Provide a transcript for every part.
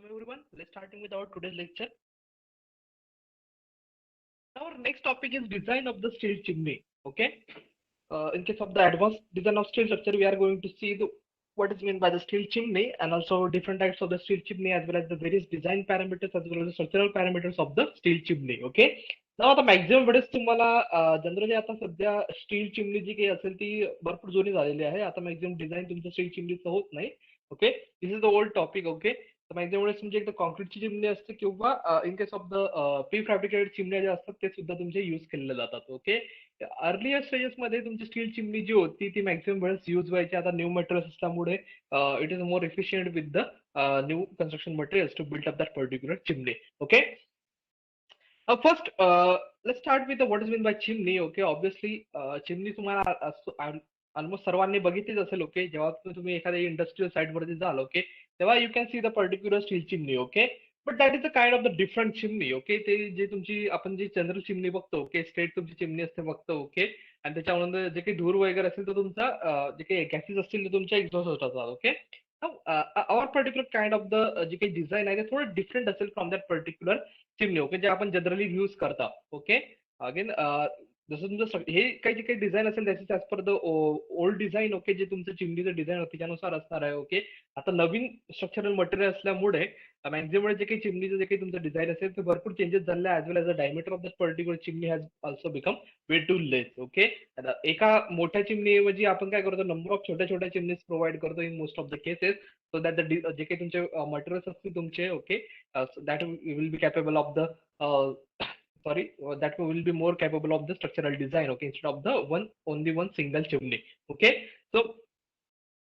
Welcome everyone. Let's starting with our today's lecture. Our next topic is design of the steel chimney. Okay. In case of the advanced design of steel structure, we are going to see what is meant by the steel chimney and also different types of the steel chimney as well as the various design parameters as well as the structural parameters of the steel chimney. Okay. Now आता maximum वेळेस तुम्हाला generally आता सध्या steel चिमणी जी काही असेल ती भरपूर जुनी झालेली आहे. आता मॅक्झिमम डिझाईन तुमचं स्टील चिमणीचं होत नाही. Okay. This is the old topic. Okay. तर मॅक्झिमम वेळेस तुमची एकदा कॉन्क्रीटची चिमणी असते किंवा in case of the pre fabricated चिमण्या ज्या असतात ते सुद्धा तुमचे युज केलेले जातात. ओके. अर्लियर स्टेजेस मध्ये तुमची स्टील चिमणी जी होती ती मॅक्झिमम वेळेस युज व्हायची. आता न्यू मटेरियल असल्यामुळे it is more efficient with the new construction materials to build up that particular chimney. Okay. First, let's start with the what is meant by chimney. Okay, obviously, चिमणी तुम्हाला almost सर्वांनी बघितलीच असेल. Okay, जेव्हा तुम्ही एखाद्या industrial site वरती जाल, okay, तेव्हा you can see the particular steel chimney. Okay, but that is a kind of the different chimney. Okay, ते जे तुमची आपण जी जनरल चिमनी बघतो, ओके, स्ट्रेट तुमची चिमनी असते बघतो. ओके, आणि त्याच्यानंतर जे काही धूर वगैरे असेल तर तुमचा जे काही गॅसेस असतील ते तुमच्या एक्झॉस्ट होतात. Okay, our particular kind of the जे काही डिझाईन आहे ते थोडं डिफरंट असेल from that particular chimney. Okay, जे आपण जनरली यूज करता. ओके, अगेन जसं तुमचं हे काही जे काही डिझाईन असेल त्याची as per the old design. Okay, जे तुमचं चिमणीचं डिझाईन होतं त्यानुसार असणार आहे. ओके, आता नवीन स्ट्रक्चरल मटेरियल असल्यामुळे मॅक्झिमम जे काही चिमणीचं जे काही तुमचं डिझाईन असेल ते भरपूर चेंजेस झाले as well as the diameter of that particular chimney has also become way too less. Okay, आता एका मोठ्या चिमणीऐवजी आपण काय करतो, नंबर ऑफ छोट्या छोट्या चिमनीज प्रोव्हाइड करतो in most of the cases, so that the जे काही तुमचे मटेरियल्स असतील तुमचे, okay, that will be capable of the sorry that will be more capable of the structural design. Okay, instead of the only one single chimney. Okay, so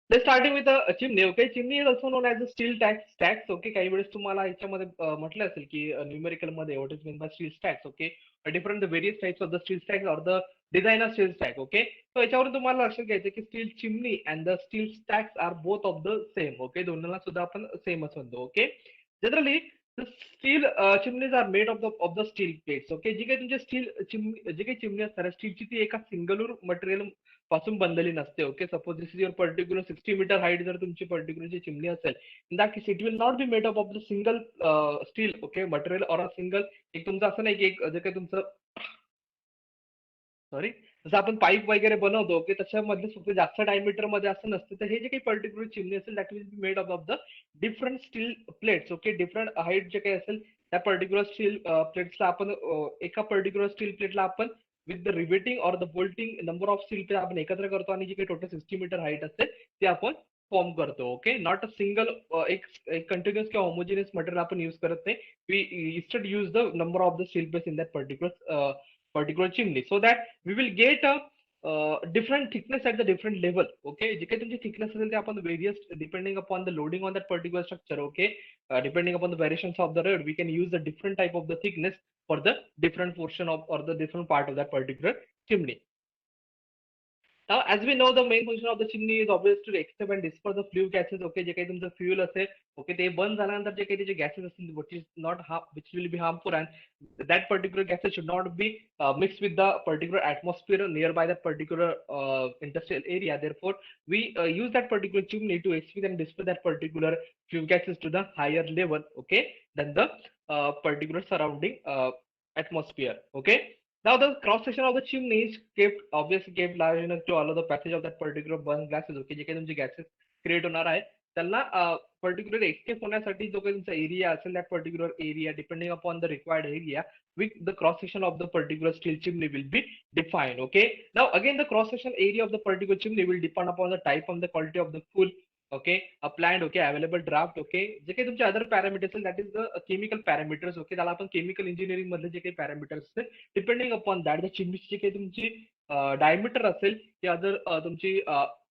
let's starting with a chimney. Okay, chimney is also known as a steel stacks. Okay, काही वेळेस तुम्हाला याच्यामध्ये म्हटलं असेल की numerical मध्ये what is meant by steel stacks. Okay, different the various types of the steel stacks or the designer steel stack. Okay, so याच्यावरून तुम्हाला लक्षात घ्यायचं की steel chimney and the steel stacks are both of the same. Okay, दोन्हाला सुद्धा आपण सेमच म्हणतो. Okay, generally the steel chimneys are made of the steel plates. Okay, जी काही तुमची स्टील चिमणी जी काही चिमणी असतात स्टीलची ती एका सिंगल मटेरियल पासून बनलेली नसते. Okay, suppose this is your particular 60 metre height जर तुमची पर्टिक्युलर चिमणी असेल, in that case it will not be made up of the single steel. Okay, material or a single, एक तुमचं असं नाही की एक जे काही तुमचं सॉरी जसं आपण पाईप वगैरे बनवतो, ओके, त्याच्यामध्ये सुद्धा जास्त डायमीटर मध्ये असं नसतं. तर हे जे काही पर्टिक्युलर चिमणी असेल that will be made up of the different steel plates. Okay, different height जे काही असेल त्या पर्टिक्युलर स्टील प्लेट्सला आपण एका पर्टिक्युलर स्टील प्लेटला आपण with the riveting or the bolting number of steel plate आपण एकत्र करतो आणि जी काही टोटल 60 मीटर हाईट असते ते आपण फॉर्म करतो. ओके, नॉट अ सिंगल एक कंटिन्युअस किंवा होमोजिनियस मटेरियल आपण युज करत नाही. We instead use the number of the steel plates in that particular chimney, so that we will get a different thickness at the different level. Okay, जे काही तुमची thickness असेल ते आपण various depending upon the loading on that particular structure. Okay, depending upon the variations of the road we can use the different type of the thickness for the different portion of or the different part of that particular chimney. Now, as we know, the main function of the chimney is obvious to extract and disperse the flue gases. Okay, जे काही तुमचं fuel असेल, okay, ते बंद झाल्यानंतर जे काही त्याचे gases असतील, which will be harmful, and that particular gases should not be mixed with the particular atmosphere nearby that particular industrial area. Therefore, we use that particular chimney to extract and disperse that particular flue gases to the higher level, okay, than the particular surrounding atmosphere. Okay. Now the cross section of the chimney is kept large enough to allow the passage of that particular burn gases. Okay, जे काही तुमचे gases create होणार आहे त्यांना particular escape होण्यासाठी जो काही तुमचा एरिया असेल that particular area depending upon the required area with the cross section of the particular steel chimney will be defined. Okay, now again the cross section area of the particular chimney will depend upon the type and the quality of the fuel. Okay, planned, okay, available draft. Okay, जे काही तुमचे other parameters that is the chemical parameters. Okay, त्याला आपण chemical engineering मधले जे काही parameters असते depending upon that the चिमनीची जे काही तुमची डायमीटर असेल ते अदर तुमची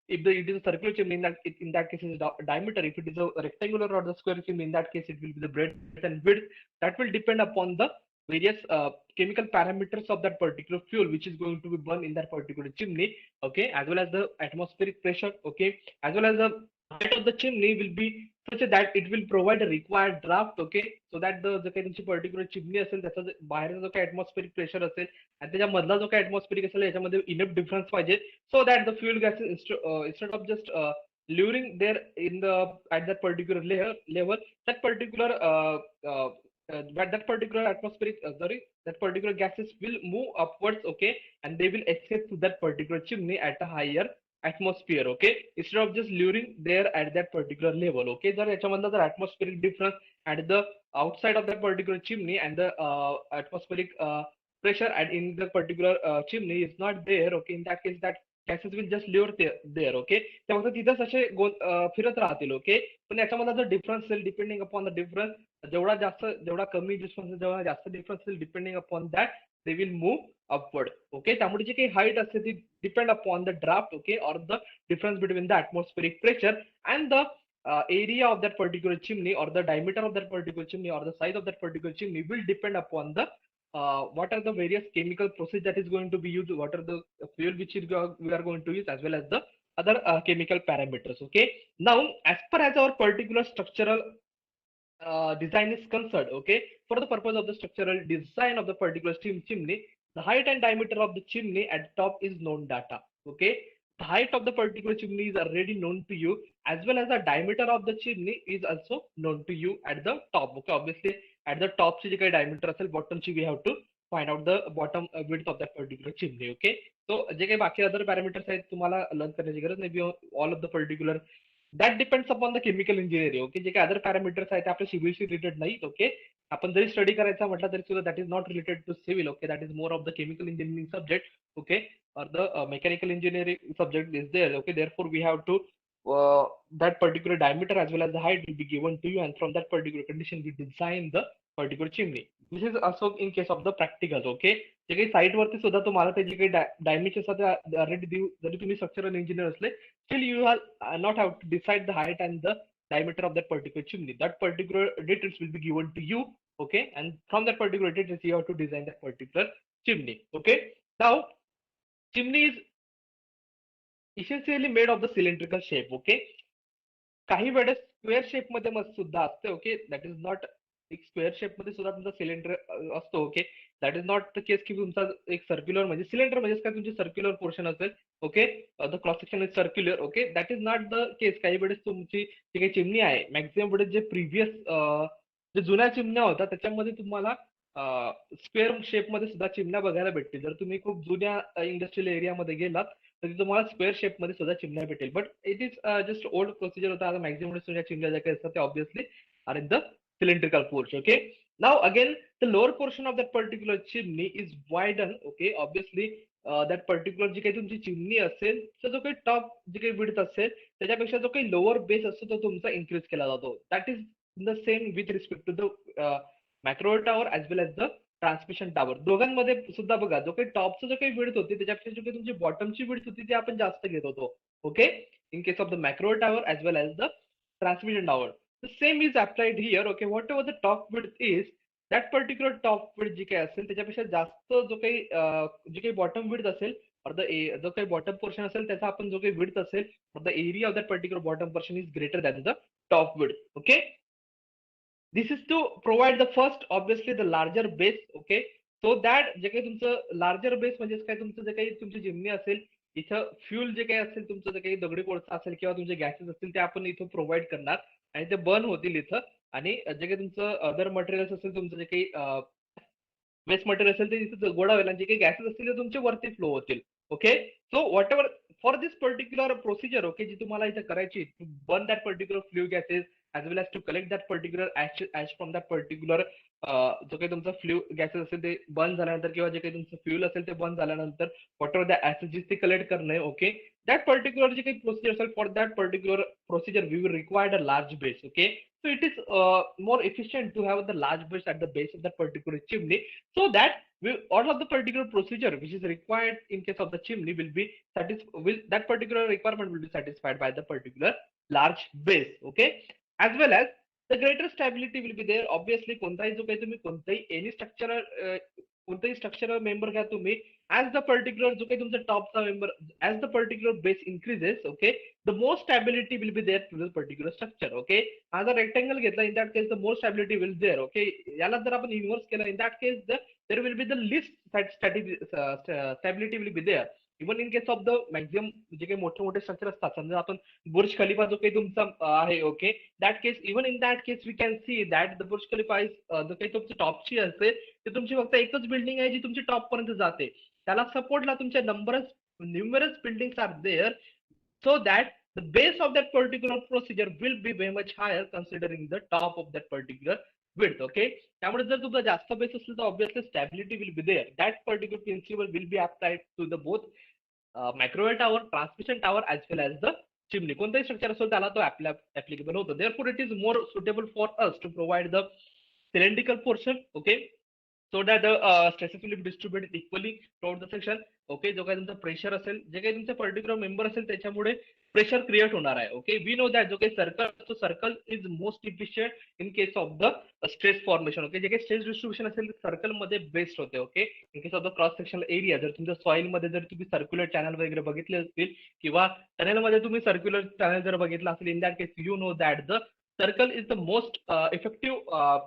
if it is a circular chimney in that case is diameter. If it is a rectangular or the square chimney in that case it will be the breadth and width. That will depend upon the various chemical parameters of that particular fuel which is going to be burned in that particular chimney. Okay, as well as the atmospheric pressure. Okay, as well as the height of the chimney will be such that it will provide a required draft. Okay, so that the जो काही तुमची particular chimney असेल त्याचा बाहेरचा जो काही atmospheric pressure असेल आणि त्याच्या मधला जो काही ऍटमॉस्फेरिक असेल याच्यामध्ये इनफ डिफरन्स पाहिजे, so that the fuel gases instead of just luring there in the at that particular layer level, that particular that particular atmospheric that particular gases will move upwards, okay, and they will escape to that particular chimney at a higher atmosphere, okay, instead of just luring there at that particular level, okay. जर याच्यामधला जर atmospheric difference at the outside of that particular chimney and the atmospheric pressure and in the particular chimney is not there, okay, in that case that gases will just lure there, okay. ते फक्त तिथेच असे फिरत राहतील, okay. पण याच्यामध्ये जर difference असेल डिपेंडिंग अपॉन द डिफरन्स, जेवढा कमी डिस्टन्स जेवढा जास्त डिफरन्स असेल depending upon that they will move upward, okay. त्यामुळे जी काही हाईट असते ती depend upon the draft, okay, or the difference between the atmospheric pressure and the area of that particular chimney or the diameter of that particular chimney or the size of that particular chimney will depend upon the what are the various chemical process that is going to be used, what are the fuel which we are going to use, as well as the other chemical parameters, okay. Now as per as our particular structural design is concerned, okay, for the purpose of the structural design of the particular steam chimney, the height and diameter of the chimney at top is known data, okay. The height of the particular chimney is already known to you, as well as the diameter of the chimney is also known to you at the top, okay. Obviously at the top ची जी काही diameter असेल bottom ची we have to find out the bottom width of that particular chimney, okay. So जे काही बाकी other parameters आहेत तुम्हाला learn करण्याची गरज नाही, all of the particular that depends upon the chemical engineering, okay. जे काही अदर पॅरामीटर्स आहेत ते आपल्या सिव्हिलशी रिलेटेड नाहीत, ओके. आपण जरी स्टडी करायचा म्हटलं तरी सुद्धा that is not related to civil, okay. That is more of the chemical engineering subject, okay, or the mechanical engineering subject is there, okay. Therefore we have to that particular diameter as well as the height will be given to you, and from that particular condition we design the particular chimney. This is also in case of the practicals, okay. जे काही site वरती सुद्धा तुम्हाला ते जे काही dimension already देऊ, जरी तुम्ही स्ट्रक्चरल इंजिनियर असले, still you are not have to decide the height and the diameter of that particular chimney. That particular details will be given to you, okay, and from that particular details you have to design that particular chimney, okay. Now chimney is essentially made of the cylindrical shape, okay. काही वेळेस square shape मध्ये सुद्धा असते, okay. That is not एक square shape मध्ये सुद्धा तुमचा cylinder असतो, okay. That is not the case की तुमचा एक सर्क्युलर म्हणजे सिलेंडर म्हणजे काय तुमची सर्क्युलर पोर्शन असेल, okay. The cross section is circular, okay. That is not the case. काही वेळेस तुमची जी काही चिमणी आहे मॅक्झिमम वेळेस जे प्रिव्हियस जे जुन्या चिमण्या होत्या त्याच्यामध्ये तुम्हाला स्क्वेअर शेप मध्ये सुद्धा चिमण्या बघायला भेटतील. जर तुम्ही खूप जुन्या इंडस्ट्रियल एरियामध्ये गेलात तर तुम्हाला स्क्वेअर शेप मध्ये सुद्धा चिमण्या भेटेल. But it is just old procedure होता. आता मॅक्झिमम तुझ्या चिमण्या ज्या काही असतात त्या obviously are in the cylindrical portion, okay. Now again the lower portion of that particular chimney is widen, okay. Obviously that particular जी काही तुमची चिमणी असेल तर जो काही टॉप जी काही विड्थ असेल त्याच्यापेक्षा जो काही लोअर बेस असतो तो तुमचा इन्क्रीज केला जातो. That is the same with respect to the macro tower as well as the transmission tower. दोघांमध्ये सुद्धा बघा जो काही टॉपचं जो काही विड्थ होती त्याच्यापेक्षा जो काही तुमची बॉटमची विड्थ होती ती आपण जास्त घेत होतो, okay, in case of the macro tower as well as the transmission tower. The same is applied here, okay. Whatever the top width is, that particular top width जी काही असेल त्याच्यापेक्षा जास्त जो काही जी काही bottom width असेल or the जो काही bottom portion असेल त्याचा आपण जो काही width असेल or the area of that particular bottom portion is greater than the top width, okay. This is to provide the first obviously the larger base, okay. So that जे काही तुमचं larger base म्हणजे काय तुमचं जे काही तुमची जिमनी असेल इथं फ्युल जे काही असेल तुमचं जे काही दगडी कोळसा असेल किंवा तुमचे गॅसेस असतील ते आपण इथं प्रोव्हाइड करणार आणि ते बर्न होतील इथं. आणि जे काही तुमचं अदर मटेरियल्स असेल तुमचं जे काही वेस्ट मटेरियल असेल ते इथे गोळा होईल आणि जे काही गॅसेस असतील ते तुमचे वरती फ्लो होतील, okay. So whatever for this particular procedure, okay, जी तुम्हाला इथे करायची to burn that particular flue gases as well as to collect that particular ash from that particular जो काही तुमचा फ्ल्यू गॅसेस असेल ते बर्न झाल्यानंतर किंवा जे काही तुमचं फ्युल असेल ते बर्न झाल्यानंतर व्हॉट एव्हर द ऍसिड ते कलेक्ट करणे, ओके. दॅट पर्टिक्युलर जे काही प्रोसिजर असेल for that particular procedure we will required a large base, okay. So it is more efficient to have the large base at the base of that particular chimney, so that all of the particular procedure which is required in case of the chimney will be that particular requirement will be satisfied by the particular large base, okay. As well as the greater stability will be there. Obviously कोणताही जो काही तुम्ही कोणताही any structural कोणताही structural member घ्या तुम्ही, as the particular जो काही तुमचा टॉपचा member as the particular base increases, okay, the more stability will be there to the particular structure, okay. हा जर रेक्टेंगल घेतला in that case the more stability will there, okay. याला जर आपण इन्व्हर्स केलं in that case there will be the least stability will be there even in case of the maximum जे काही मोठे मोठे स्ट्रक्चर असतात, समजा आपण बुर्ज खलिफा जो काही तुमचा आहे, okay, that case, even in that case we can see that the Burj Khalifa is जो काही तुमची टॉपची असेल ते तुमची फक्त एकच बिल्डिंग आहे जी तुमची टॉप पर्यंत जाते. त्याला सपोर्टला तुमच्या numerous buildings are there, so that the base of that particular procedure will be very much higher considering the top of that particular width. Okay, त्यामुळे जर तुमचा जास्त बेस असेल तर obviously stability will be there. That particular principle will be applied to the both microwave tower, transmission tower as well as the chimney. कोणताही structure असेल त्याला तो ऍप्लिकेबल होतो. Therefore it is more suitable for us to provide the cylindrical portion, okay, so that the stresses will be distributed equally throughout the section. Okay, जो काही तुमचा pressure असेल, जे काही तुमचा पर्टिक्युलर मेंबर असेल त्याच्यामुळे प्रेशर क्रिएट होणार आहे. ओके, वी नो दॅट जो काही circle, circle is most efficient in case of the stress formation. Okay, जे काही स्ट्रेस डिस्ट्रीब्युशन असेल सर्कल मध्ये बेस्ट होते. Okay, in case of the cross sectional area, जर तुमच्या सॉइल मध्ये जर तुम्ही सर्क्युलर चॅनल वगैरे बघितले असतील किंवा टनेल मध्ये तुम्ही सर्क्युलर चॅनल जर बघितलं असेल, in that case you know that the circle is the most effective,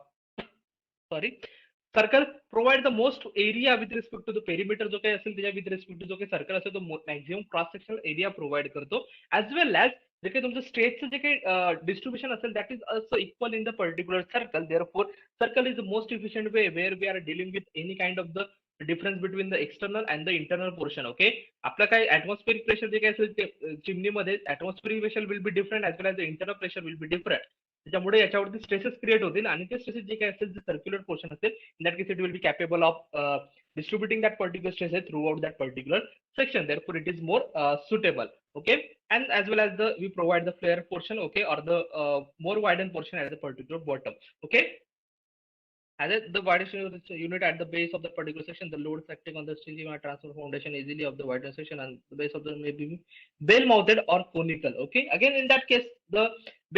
circle provide the most area with respect to the perimeter जो काही असेल त्याच्या विथ रिस्पेक्ट टू जो काही सर्कल असेल तो maximum cross sectional area provide करतो. As well as जे काही तुमचं स्ट्रेसचं जे काही डिस्ट्रीब्युशन असेल that is also equal in the particular circle. Therefore circle is the most efficient way where we are dealing with any kind of the difference between the external and the internal portion. Okay, आपलं काही atmospheric pressure जे काही असेल ते चिमनीमध्ये atmospheric pressure will be different as well as the internal pressure will be different. त्याच्यामुळे याच्यावरती stresses create होतील आणि ते स्ट्रेसेस जे काही असेल जे सर्क्युलर पोर्शन असेल in that case it will be capable of distributing that particular stresses throughout that particular section. Therefore it is more suitable. Okay, and as well as the we provide the flare portion, okay, or the more widened portion at the particular bottom. Okay, as the widest unit at the base of the particular section, the loads acting on the stringing or transfer foundation easily of the widened section, and the base of the may be bell mounted or conical. Okay, again in that case the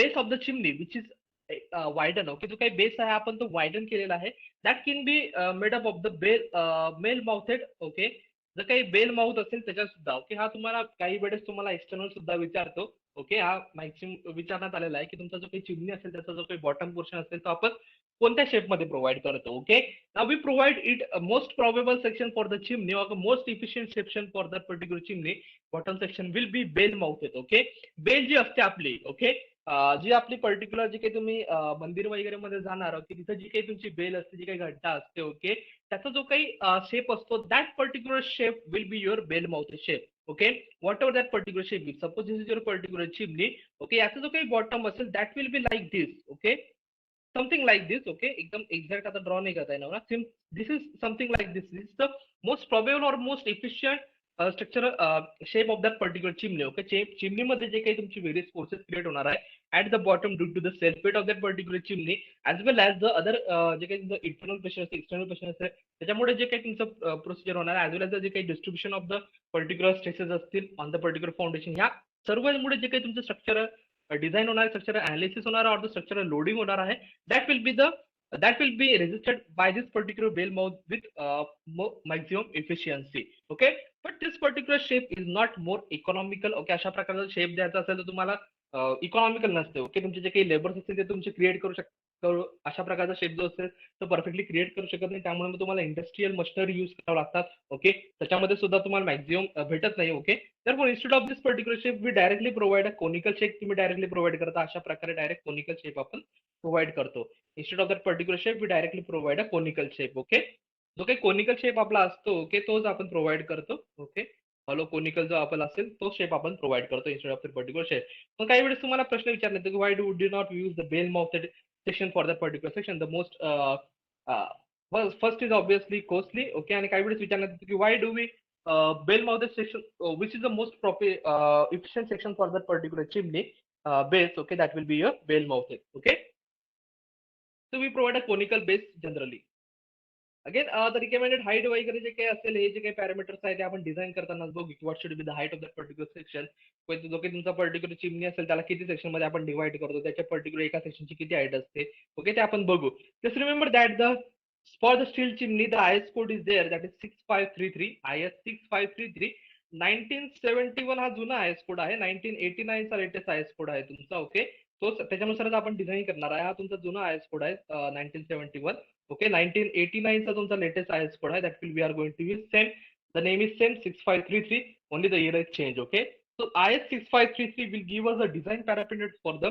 base of the chimney which is widen. Okay, जो काही base आहे आपण तो widen केलेला आहे. That can be made up of the bell mouthed. Okay, जर काही bell mouth असेल त्याच्यात सुद्धा. ओके, हा तुम्हाला काही वेळेस तुम्हाला एक्सटर्नल सुद्धा विचारतो. ओके, हा मॅक्सिमम विचारण्यात आलेला आहे की तुमचा जो काही चिमनी असेल त्याचा जो काही बॉटम पोर्शन असेल तो आपण कोणत्या शेपमध्ये प्रोव्हाइड करतो. Okay, now we provide it most probable section for the chimney और most efficient section for the particular chimney bottom section will be bell mouthed. Okay, bell जी असते आपली, ओके, जी आपली पर्टिक्युलर जी काही तुम्ही मंदिर वगैरे मध्ये जाणार की तिथे जी काही तुमची बेल असते, जी काही घंटा असते, ओके, त्याचा जो काही शेप असतो that particular shape will be your bell mouth shape. Okay, whatever that particular shape is, suppose this is your particular chimney. Okay, याचा जो काही बॉटम असेल that will be like this. Okay, something like this. Okay, एकदम exact आता draw नाही करता येणार. This is something like this. This is the most probable और most efficient structural shape of that particular chimney. Okay, चिमनीमध्ये जे काही तुमची various forces create होणार आहे at the bottom due to the self weight of that particular chimney as well as the other जे काही तुमचं internal pressure असेल, external pressure असेल, त्याच्यामुळे जे काही तुमचं प्रोसिजर होणार आहे as well as जे काही distribution of the particular stresses असतील ऑन द पर्टिक्युलर फाउंडेशन, ह्या सर्वमुळे जे काही तुमचं स्ट्रक्चर डिझाईन होणार आहे, स्ट्रक्चर अनालिसिस होणार आहे, और स्ट्रक्चर लोडिंग होणार आहे, that will be resisted by this particular bell mouth with maximum efficiency. Okay, but this particular shape is not more economical. Okay, अशा प्रकारचा शेप द्यायचा असेल तर तुम्हाला इकॉनॉमिकल नसते. ओके, तुमचे जे काही लेबर्स असतील ते तुमचे क्रिएट करू शकतो. अशा प्रकारचा शेप जो असेल तो परफेक्टली क्रिएट करू शकत नाही, त्यामुळे मग तुम्हाला इंडस्ट्रियल मशिनरी युज करावं लागतात. ओके, त्याच्यामध्ये सुद्धा तुम्हाला मॅक्झिमम भेटत नाही. ओके, तर instead of this particular shape we directly provide a conical shape. तुम्ही डायरेक्टली प्रोव्हाइड करता अशा प्रकारे डायरेक्ट कोनिकल शेप आपण प्रोव्हाइड करतो. Instead of that particular shape we directly provide a conical shape. Okay, जो काही कोनिकल शेप आपला असतो, ओके, तोच आपण प्रोव्हाइड करतो. ओके, हॉलो कोनिकल जो आपला असेल तो शेप आपण प्रोव्हाइड करतो instead of the particular shape. मग काही वेळेस तुम्हाला प्रश्न विचारला की why do not use the bell mouthed section for that particular section. The most first is obviously costly. Okay, आणि काही वेळेस विचारण्यात येतं की why do we bell mouthed section which is the most efficient section for that particular chimney base. Okay, that will be your bell mouthed. Okay, so we provide a conical base generally. Again the recommended height वगैरे जे काही असेल, हे जे काही parameters आहेत ते आपण डिझाईन करताना बघू की what should be the height of that particular section. जो काही तुमचा पर्टिक्युलर चिमनी असेल त्याला किती सेक्शन मध्ये आपण डिवाइड करतो, त्याच्या पर्टिक्युलर एका सेक्शनची किती हाईट असते. ओके, ते आपण बघू. Just remember that the for the steel chimney the IS code is there, that is 6533 IS 6533. 1971 हा जुना IS कोड आहे, 1989 चा लेटेस्ट IS कोड आहे तुमचा. ओके, तो त्याच्यानुसारच आपण डिझाईन करणार आहे. हा तुमचा जुना IS कोड आहे 1971. ओके, 1989 चा तुमचा लेटेस्ट IS कोड आहे, that will we are going to use same The name is same 6533, only the year is changed. Okay, so IS 6533 will give us a design parameters for the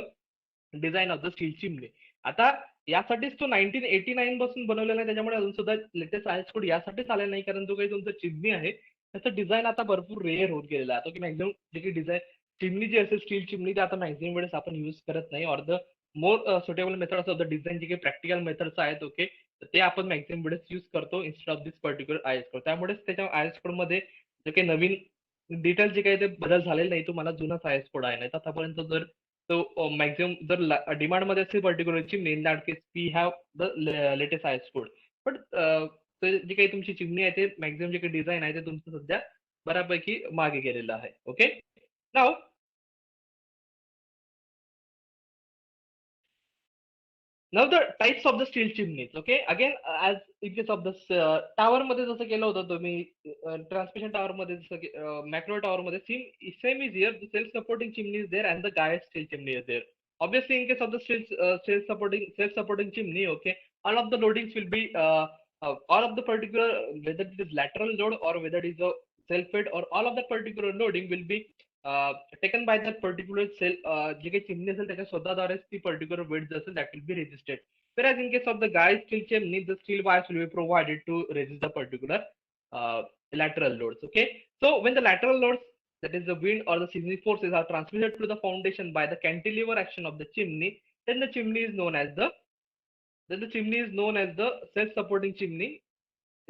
design of the steel chimney. आता यासाठीच तो 1989 पासून बनवलेला आहे, त्याच्यामुळे अजून सुद्धा latest IS code यासाठीच आलेला नाही, कारण जो काही तुमचा चिमनी आहे त्याचं डिझाईन आता भरपूर रेअर होत गेलेला आहे. की मॅक्झिमम जे काही डिझाईन चिमनी जी असेल स्टील चिमनी ते आता मॅक्झिमम वेळेस आपण युज करत नाही. Or the more suitable methods of the design जे काही प्रॅक्टिकल मेथड्स आहेत ओके, ते आपण मॅक्झिमम वेळेस युज करतो instead of this particular IS code. त्यामुळेच त्याच्या आयएस कोड मध्ये जे काही नवीन डिटेल जे काही ते बदल झालेले नाही, तुम्हाला जुनाच आयएस कोड आहे. नाही तर आतापर्यंत जर तो मॅक्झिमम जर डिमांड मध्ये असेल particular chimney, in that case we have the latest IS code. But जे काही तुमची चिमनी आहे ते मॅक्झिमम जे काही डिझाईन आहे ते तुमचं सध्या बऱ्यापैकी मागे गेलेलं आहे. Okay, now Now the types of the steel chimneys. Okay, again as in case of this tower मध्ये जसं केलं होतं तुम्ही ट्रान्समिशन टॉवर मध्ये, जसं मॅक्रो टॉवर मध्ये same is here. The self supporting chimney is there and the guide steel chimney is there. Obviously in case of the self supporting chimney, okay, all of the loadings will be all of the particular, whether it is lateral load or whether it is a self fed, or all of that particular loading will be taken by that particular cell. जे काही चिमणी असेल त्याच्या स्वतःद्वारेच ती particular weight असेल that will be resisted. Whereas in case of the guide steel chimney, the steel wires will be provided to resist the particular lateral loads. Okay, so when the lateral loads, that is the wind or the seismic forces, are transmitted to the foundation by the cantilever action of the chimney, then the chimney is known as the self-supporting chimney,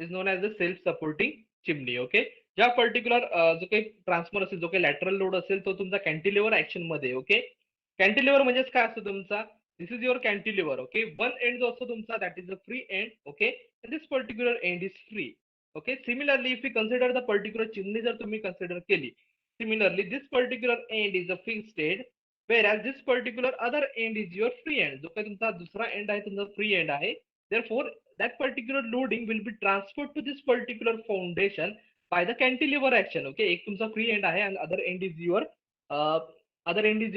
is known as the self-supporting chimney. Okay, ज्या particular जो काही transfer असेल, जो काही lateral load असेल तो तुमचा cantilever action मध्ये. ओके, कॅन्टिलिव्हर म्हणजेच काय असतो तुमचा, this is your cantilever. Okay, one end जो असतो तुमचा that is the free end. Okay, this particular end is free. Okay, similarly if you consider the particular chimney जर तुम्ही कन्सिडर केली, similarly this particular end is a fixed end, whereas this particular other end is your free end. जो काही तुमचा दुसरा end आहे तुमचा free end आहे. therefore that particular loading will be transferred to this particular foundation by the cantilever action. Okay, एक तुमचा free end आहे and other end is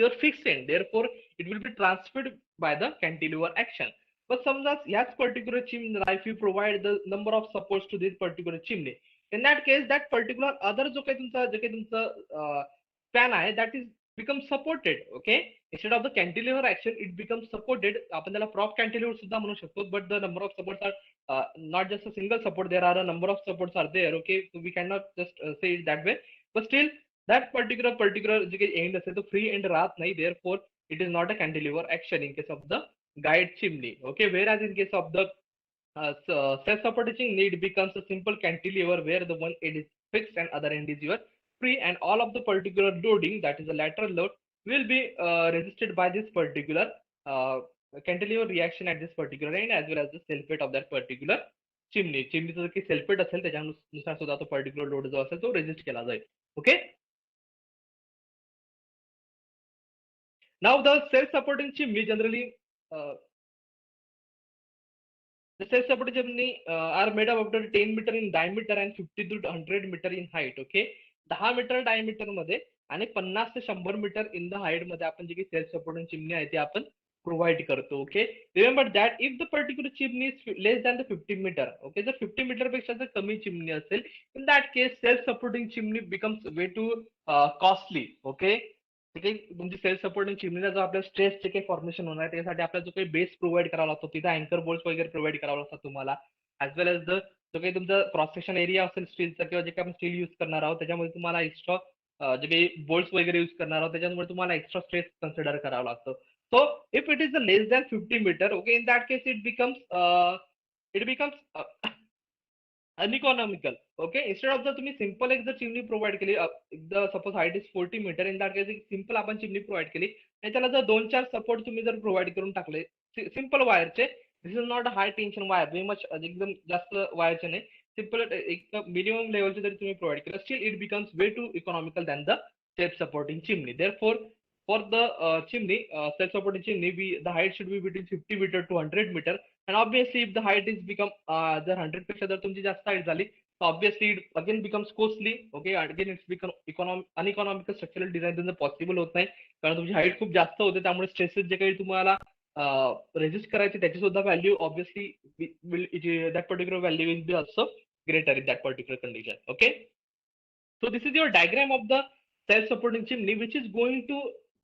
your fixed end. therefore it will be transferred by the cantilever action. but समजा ह्याच particular chimney, if you provide the number of supports to this particular chimney, in that case that particular other जो काही तुमचा span आहे that is become supported. Okay, instead of the cantilever action it becomes supported. आपण त्याला prop cantilever सुद्धा म्हणू शकतो. but the number of supports are not just a single support, there are a number of supports are there. Okay, so we cannot just say it that way, but still that particular जे काही end असेल तो free end राहत नाही. therefore it is not a cantilever action in case of the guide chimney. Okay, whereas in case of the self-supporting chimney it becomes a simple cantilever where the one end is fixed and other end is your free, and all of the particular loading, that is a lateral load, will be resisted by this particular cantilever reaction at this particular end, as well as the self weight of that particular chimney. चिमनीचा जर की self weight असेल त्याच्यानुसार सुद्धा तो particular load जो असेल तो resist केला जाईल. Okay, now the self supporting chimney generally, the self-supporting chimney are made up of 10 meter in diameter and 50 to 100 meter in height. Okay, 10 metre diameter मध्ये आणि 50 ते 100 मीटर इन द हाईट मध्ये आपण जे काही सेल्फ सपोर्टिंग चिमनी आहे ते आपण प्रोव्हाइड करतो. Okay, remember that if the particular chimney is less than the 50 metre, okay, जर 50 मीटर पेक्षा जर कमी चिमनी असेल, in that case self supporting chimney becomes way too costly. Okay, काही तुमची सेल्फ सपोर्टिंग चिमनीला जो आपल्या स्ट्रेस जे काही फॉर्मेशन होणार आहे त्यासाठी आपल्याला जो काही बेस प्रोव्हाइड करावा लागतो, तिथे अँकर बोल्ट वगैरे प्रोव्हाइड करावा लागतात तुम्हाला, ऍज वेल एज द जो काही तुमचा क्रॉस सेक्शन एरिया असेल स्टीलचा किंवा जे काही आपण स्टील युज करणार आहोत त्याच्यामध्ये तुम्हाला एक्स्ट्रा जे काही बोल्ट्स वगैरे युज करणार आहोत त्याच्यामुळे तुम्हाला एक्स्ट्रा स्ट्रेस कन्सिडर करावा लागतो. So if it is less than 50 metre, okay, in that case it becomes uneconomical. Okay, instead of जर तुम्ही सिंपल एक जर चिमनी प्रोव्हाइड केली, suppose height is 40 metre, in that case simple आपण chimney provide केली आणि त्याला जर 2-4 सपोर्ट तुम्ही जर प्रोव्हाइड करून टाकले सिंपल वायरचे, this is not a high tension wire, very much एकदम जास्त वायरचे नाही, सिंपल एक मिनिमम लेवलचे जरी तुम्ही प्रोव्हाइड केलं, still it becomes way too economical than the self supporting chimney. Therefore for the chimney, self-supporting chimney, the height should be between 50 meter to 100 meter, and obviously if the height is become जर 100 पेक्षा जर तुमची जास्त height झाली, so obviously it again becomes costly. Okay, again it's become uneconomical structural design तुमचं possible होत नाही, कारण तुमची हाईट खूप जास्त होते, त्यामुळे स्ट्रेसेस जे काही तुम्हाला रेजिस्ट करायचे त्याची सुद्धा value obviously that particular value will be also greater in that particular condition. Okay, so this is your diagram of the self-supporting chimney, which is going to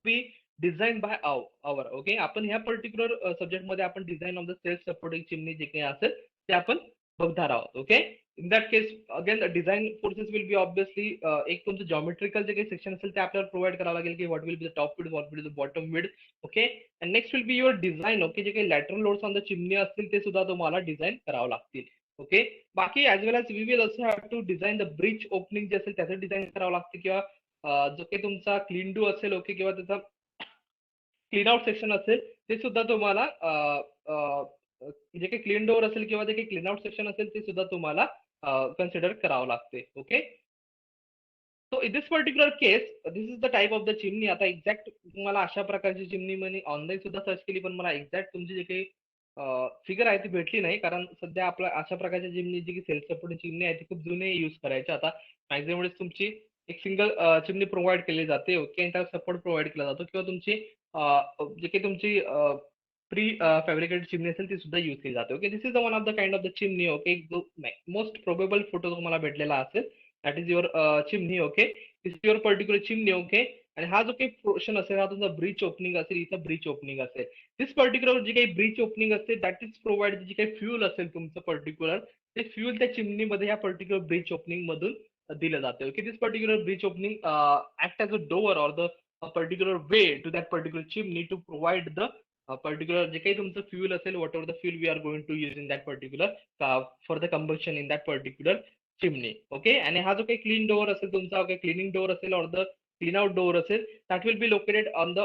be designed by our okay. आपण ह्या particular subject मध्ये आपण design of the self supporting chimney जे काही असेल ते आपण बघणार आहोत. Okay, in that case again design forces will be obviously एक तुमचं जॉमेट्रिकल जे काही सेक्शन असेल ते आपल्याला प्रोव्हाइड करावं लागेल की what will be the top width, what will be the bottom width. Okay, and next will be your design. Okay, जे काही lateral loads on the chimney असतील ते सुद्धा तुम्हाला डिझाईन करावं लागतील. ओके, बाकी as well as we will also have to design the bridge opening जे असेल त्याचं डिझाईन करावं लागते, किंवा जो काही तुमचा क्लीन डू असेल ओके, किंवा त्याचा क्लीन आउट सेक्शन असेल ते सुद्धा तुम्हाला जे काही क्लीन डोअर असेल किंवा जे काही क्लीन आउट सेक्शन असेल ते सुद्धा तुम्हाला कन्सिडर करावं लागते. Okay, so in this particular case this is the type of the chimney. आता एक्झॅक्ट तुम्हाला अशा प्रकारची चिमनी मी ऑनलाईन सुद्धा सर्च केली, पण मला एक्झॅक्ट तुमची जे काही फिगर आहे ती भेटली नाही, कारण सध्या आपल्या अशा प्रकारच्या चिमनी जी की सेल्फ सपोर्टिंग चिमनी आहे ती खूप जुने यूज करायचे. आता मॅक्झिमम वेळेस तुमची एक सिंगल चिमनी प्रोव्हाइड केली जाते. ओके, आणि त्याला सपोर्ट प्रोव्हाइड केला जातो, किंवा तुमची जे काही तुमची प्री फॅब्रिकेटेड चिमनी असेल ती सुद्धा यूज केली जाते. Okay, this is the one of the kind of the chimney. Okay, जो मोस्ट प्रोबेबल फोटो तुम्हाला भेटलेला असेल that is your chimney. Okay, this is your particular chimney. Okay, आणि हा जो काही पोर्शन असेल हा तुमचा ब्रिच ओपनिंग असेल, इथं ब्रिच ओपनिंग असेल. दिस पर्टिक्युलर जी काही ब्रिच ओपनिंग असते दॅट इज प्रोव्हाइड, जी काही फ्युल असेल तुमचं पर्टिक्युलर ते फ्युल त्या चिमनीमध्ये या पर्टिक्युलर ब्रिच ओपनिंग मधून दिलं जाते. Okay, this particular breech opening act as a door or the particular way to that particular chimney to provide the particular जे काही तुमचं फ्युल असेल, whatever the fuel we are going to use in that particular for the combustion in that particular chimney. Okay, आणि हा जो काही clean door असेल तुमचा, ओके, क्लिनिंग डोअर असेल or the clean out door असेल, that will B located on the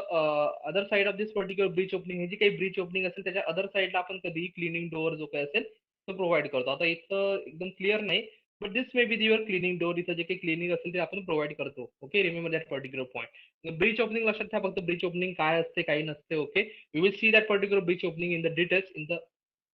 other side of this particular breech opening. हे जी काही ब्रिच ओपनिंग असेल त्याच्या अदर साइडला आपण कधीही क्लिनिंग डोअर जो काही असेल तो प्रोव्हाइड करतो. आता इथं एकदम क्लिअर नाही, but this may be your cleaning door. इथं जे काही क्लिनिंग असेल ते आपण प्रोव्हाइड करतो. Okay, remember that particular point. Breech opening लक्षात ठेवा, फक्त ब्रिच ओपनिंग काय असते काही नसते. Okay, we will see that particular breech opening in the details in the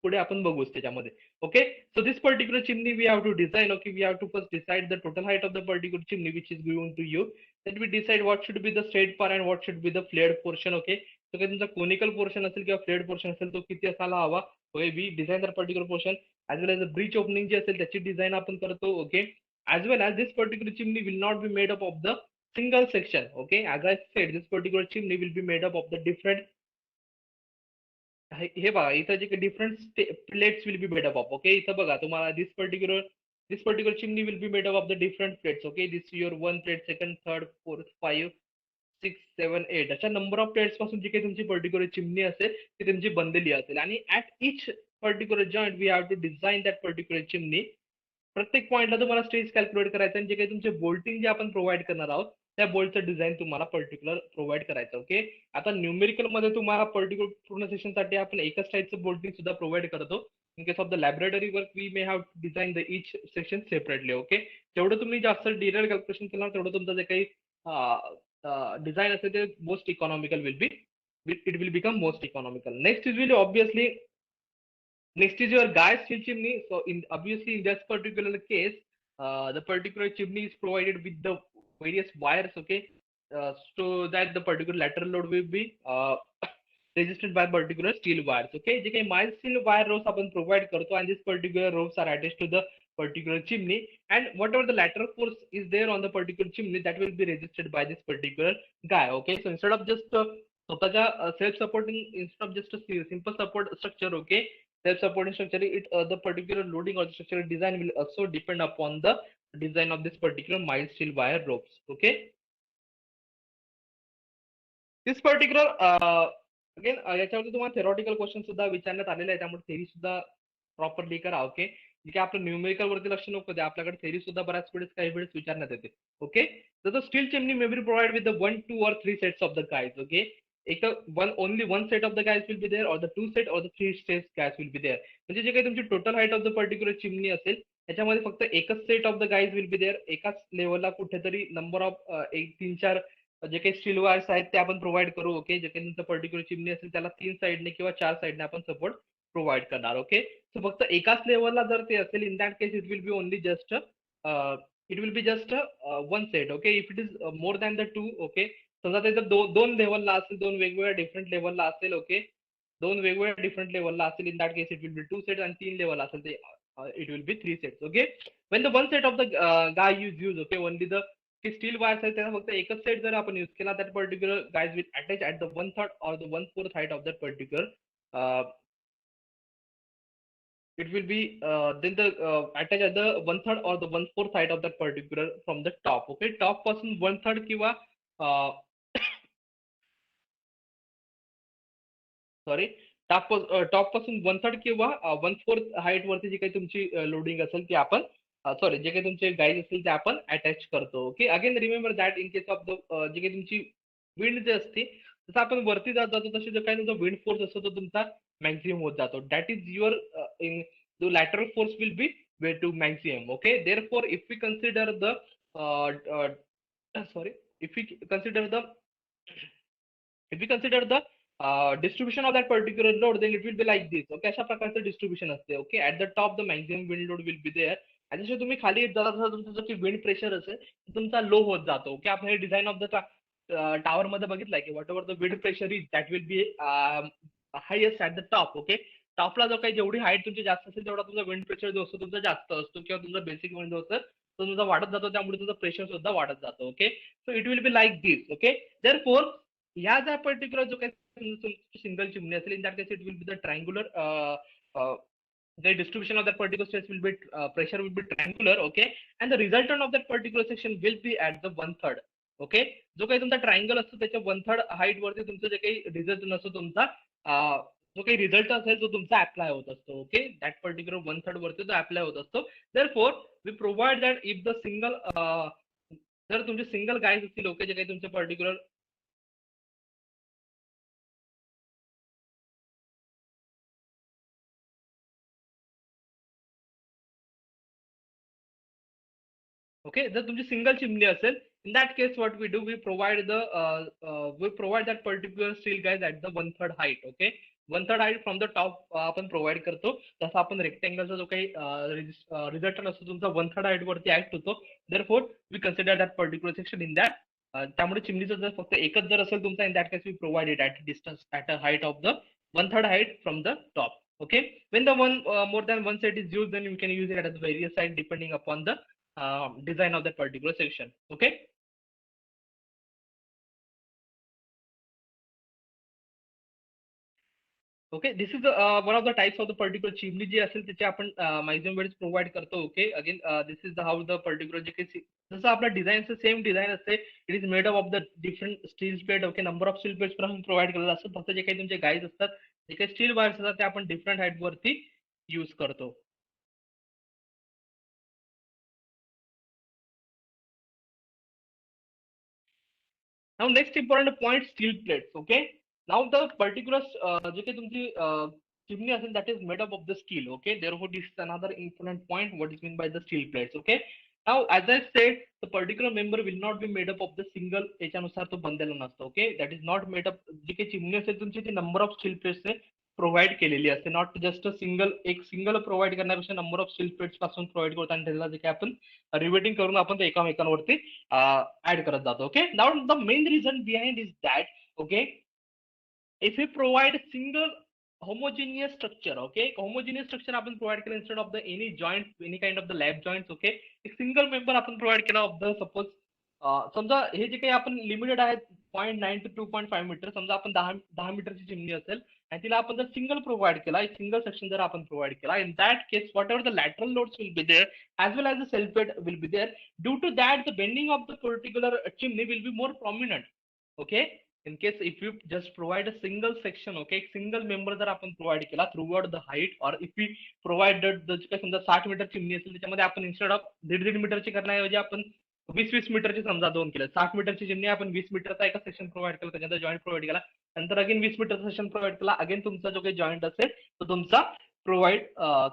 पुढे आपण बघूच त्याच्यामध्ये. Okay, so this particular chimney we have to design. Okay, we have to first decide the total height of the particular chimney which is going to use. Then we decide what should be the straight part and what should be the flared portion. Okay, so काही तुमचा conical portion असेल किंवा fled portion असेल तो किती असायला हवा. ओके, we design that particular portion as well as the breech opening जी असेल त्याची डिझाईन आपण करतो. Okay, as well as this particular chimney will not be made up of the single section. Okay, as I said this particular chimney will be made up of the different. हे बघा इथं जे different plates will be made up of. Okay, इथं बघा तुम्हाला this particular chimney will be made up of the different plates. Okay, this your one plate, second, third, fourth, 5, 6, 7, 8 अशा number of plates पासून जी काही तुमची पर्टिक्युलर चिमनी असेल ती तुमची बनलेली असेल. आणि at each particular joint we have to design that particular chimney. प्रत्येक पॉईंटला तुम्हाला स्ट्रेस कॅल्क्युलेट करायचं, आणि जे काही तुमचे बोल्टिंग जे आपण प्रोव्हाइड करणार आहोत त्या बोल्टचं डिझाईन तुम्हाला पर्टिक्युलर प्रोव्हाइड करायचं. ओके, आता न्यूमेरिकल मध्ये तुम्हाला पर्टिक्युलर पूर्ण सेशनसाठी आपण एकच टाईपचं बोल्टिंग सुद्धा प्रोव्हाइड करतो. In case of the laboratory work we may have design the each section separately. Okay, जेवढं तुम्ही जास्त डिटेल कॅल्क्युलेशन केलं तेवढं तुमचं जे काही डिझाईन असेल ते most economical will be, it will become most economical. Next is will obviously, next is your guy steel chimney. So in obviously in this particular case, the particular chimney is provided with the various wires. Okay, so that the particular lateral load will be resisted by particular steel wires. Okay, जे काही mild steel wire ropes आपण provide करतो, and this particular ropes are attached to the particular chimney, and whatever the lateral force is there on the particular chimney that will be resisted by this particular guy. Okay, so instead of just स्वतःच्या self supporting, instead of just a simple support structure, okay, self supporting structure, it the particular loading or the structural design will also depend upon the design of this particular mild steel wire ropes. Okay, this particular again याच्यावरती तुम्हाला theoretical question सुद्धा विचारण्यात आलेले आहे, त्यामुळे theory सुद्धा properly करा. Okay, जे काही आपलं न्यूमेरिकल वरती लक्ष नको द्या, आपल्याकडे थेरी सुद्धा बऱ्याच वेळेस काही वेळेस विचारण्यात येते. ओके, तर steel chimney may be provide with the 1, 2 or 3 sets of the guys. Okay, एक only one set of the guys will be there, और द 2 सेट और the 3 set guys will be there. म्हणजे जे काही तुमची total height of the particular chimney असेल त्याच्यामध्ये फक्त एकच set of the guys will be there. एकाच लेवलला कुठेतरी नंबर ऑफ 1, 3, 4 जे काही स्टील वायर्स आहेत ते आपण प्रोव्हाइड करू. ओके, जे काही तुमचं पर्टिक्युलर चिमनी असेल त्याला 3 साईडने किंवा 4 साईडने आपण सपोर्ट प्रोव्हाइड करणार. ओके, सो फक्त एकाच लेवलला जर ते असेल, in that case it will B only just one set. Okay, if it is more than the 2, okay, समजा ते जर दोन लेवलला असेल, दोन वेगवेगळ्या डिफरंट लेवलला असेल. ओके, दोन वेगवेगळ्या डिफरंट लेवलला असेल, in that case it will B 2 set, आणि 3 लेवल असेल ते it will be 3 sets. Okay, when the one set of the guy is used, okay, only the steel wires आहे त्याचा फक्त एकच सेट जर आपण यूज केला, that particular guys will attach at the 1/3 or the 1/4 height of that particular it will be then the attach at the 1/3 or the 1/4 height of that particular from the top. Okay, top पासून 1/3 किंवा sorry top पासून 1/3 किंवा 1/4 height वरती जी काही तुमची loading असेल ती आपण सॉरी जे काही तुमचे गाईज असतील ते आपण अटॅच करतो. Okay, again remember that in case of the जे काही तुमची विंड जे असते जसं आपण वरती जात जातो तसे जो काही तुमचा विंड फोर्स असतो तो तुमचा मॅक्झिमम होत जातो. That is your in the lateral force will be way too maximum. Okay, therefore if we consider the sorry if we consider the distribution of that particular load, then it will be like this. Okay, अशा प्रकारचं distribution असते. Okay, at the top the maximum wind load will be there. आणि जसं तुम्ही खाली येत जाता तसं तुमचं जे विंड प्रेशर असेल तुमचा लो होत जातो. ओके, आपण हे डिझाईन ऑफ द टावर मध्ये बघितलंय की whatever the wind pressure is that will be highest at the top. Okay, टॉपला जो काही जेवढी हाईट तुमची जास्त असेल तेवढा तुमचा विंड प्रेशर जो असतो तुमचा जास्त असतो किंवा तुमचा बेसिक विंड जो असेल तो तुमचा वाढत जातो, त्यामुळे तुमचा प्रेशर सुद्धा वाढत जातो. Okay, so it will be like this. Okay, therefore ह्या ज्या पर्टिक्युलर जो काही सिंगल चिमनी असेल in that case it will be the triangular the distribution of that particular stress will be pressure will be triangular. Okay, and the resultant of that particular section will be at the 1/3. Okay, जो काही तुमचा triangle असतो त्याच्या 1/3 height वरती तुमचं जे काही result नसतो तुमचा जो काही रिझल्ट असेल तो तुमचा अप्लाय होत असतो. ओके, दॅट पर्टिक्युलर 1/3 वरती तो अप्लाय होत असतो. Therefore we provide that if the single जर तुमचे सिंगल गाईज असतील, ओके, जे काही तुमचे पर्टिक्युलर ओके, जर तुमची सिंगल चिमनी असेल in that case what we do we provide that particular steel guys at the 1/3 height. Okay, 1/3 height from the top आपण प्रोव्हाइड करतो. जसं आपण रेक्टेंगलचा जो काही रिझल्टंट असतो तुमचा 1/3 हाईट वरती ऍक्ट होतो. Therefore we consider that particular section in that. त्यामुळे चिमनीचं जर फक्त एकच जर असेल तुमचा in that case we provide it at distance at a height of the 1/3 height from the top. Okay, when the more than one set is used, then you can use it at the various side depending upon the design of that particular section. Okay, okay, this is the one of the types of the particular chimney जी असेल त्याचे आपण maximum वेळेस provide करतो. Okay, again this is the how the particular जे काही जसं आपला डिझाईनचं same design असते, it is made up of the different steel plate. Okay, number of steel plates पण आपण प्रोव्हाइड केलेलं असतं. फक्त जे काही तुमचे गाईज असतात जे काही स्टील वायर्स असतात ते आपण डिफरंट हाईट वरती यूज करतो. Now next important point, steel plates. Okay, now the particular जे काही तुमची chimney असेल that is made up of the steel. Okay, therefore this is another important point what is meant by the steel plates. Okay, now as I said the particular member will not be made up of the single याच्यानुसार तो बनलेला नसतो. Okay, that is not made up जी काही chimney असेल तुमची ती number of steel plates ने provide केलेली असते. नॉट जस्ट एक सिंगल प्रोव्हाइड करण्यापेक्षा नंबर ऑफ स्टील प्लेट्स पासून प्रोव्हाइड करतो आणि त्याला जे काही आपण रिवेटिंग करून आपण ते एकामेकांवरती ऍड करत जातो. Okay, now the main reason behind is that okay if you provide single homogeneous structure. Okay, homogeneous structure आपण प्रोव्हाइड केलं instead of the any joint any kind of the lab joints. Okay, एक single member आपण provide केला of the suppose समजा हे जे काही आपण लिमिटेड आहे 0.9 to 2.5 मीटर, समजा आपण 10 मीटरची चिमणी असेल आणि तिला आपण जर सिंगल प्रोव्हाइड केला, एक सिंगल सेक्शन जर आपण प्रोव्हाइड केला, in that case whatever the lateral loads will be there as well as the self weight will be there. Due to that the bending of the particular chimney will be more prominent. Okay, in case if you just provide a single section, okay, single member जर आपण provide केला throughout the height, or if we provided the समजा 60 metre चिमणी असेल त्याच्यामध्ये आपण instead of 1.5 मीटरची करण्याऐवजी आपण 20 मीटरची समजा दोन केलं, 60 मीटरची चिमणी आपण 20 मीटरचा एका सेक्शन प्रोव्हाइड केला, त्याच्यानंतर जॉईंट प्रोव्हाइड केला, नंतर अगेन 20 मीटरचा सेक्शन प्रोव्हाइड केला, अगेन तुमचा जो काही जॉईंट असेल तो तुमचा प्रोव्हाइड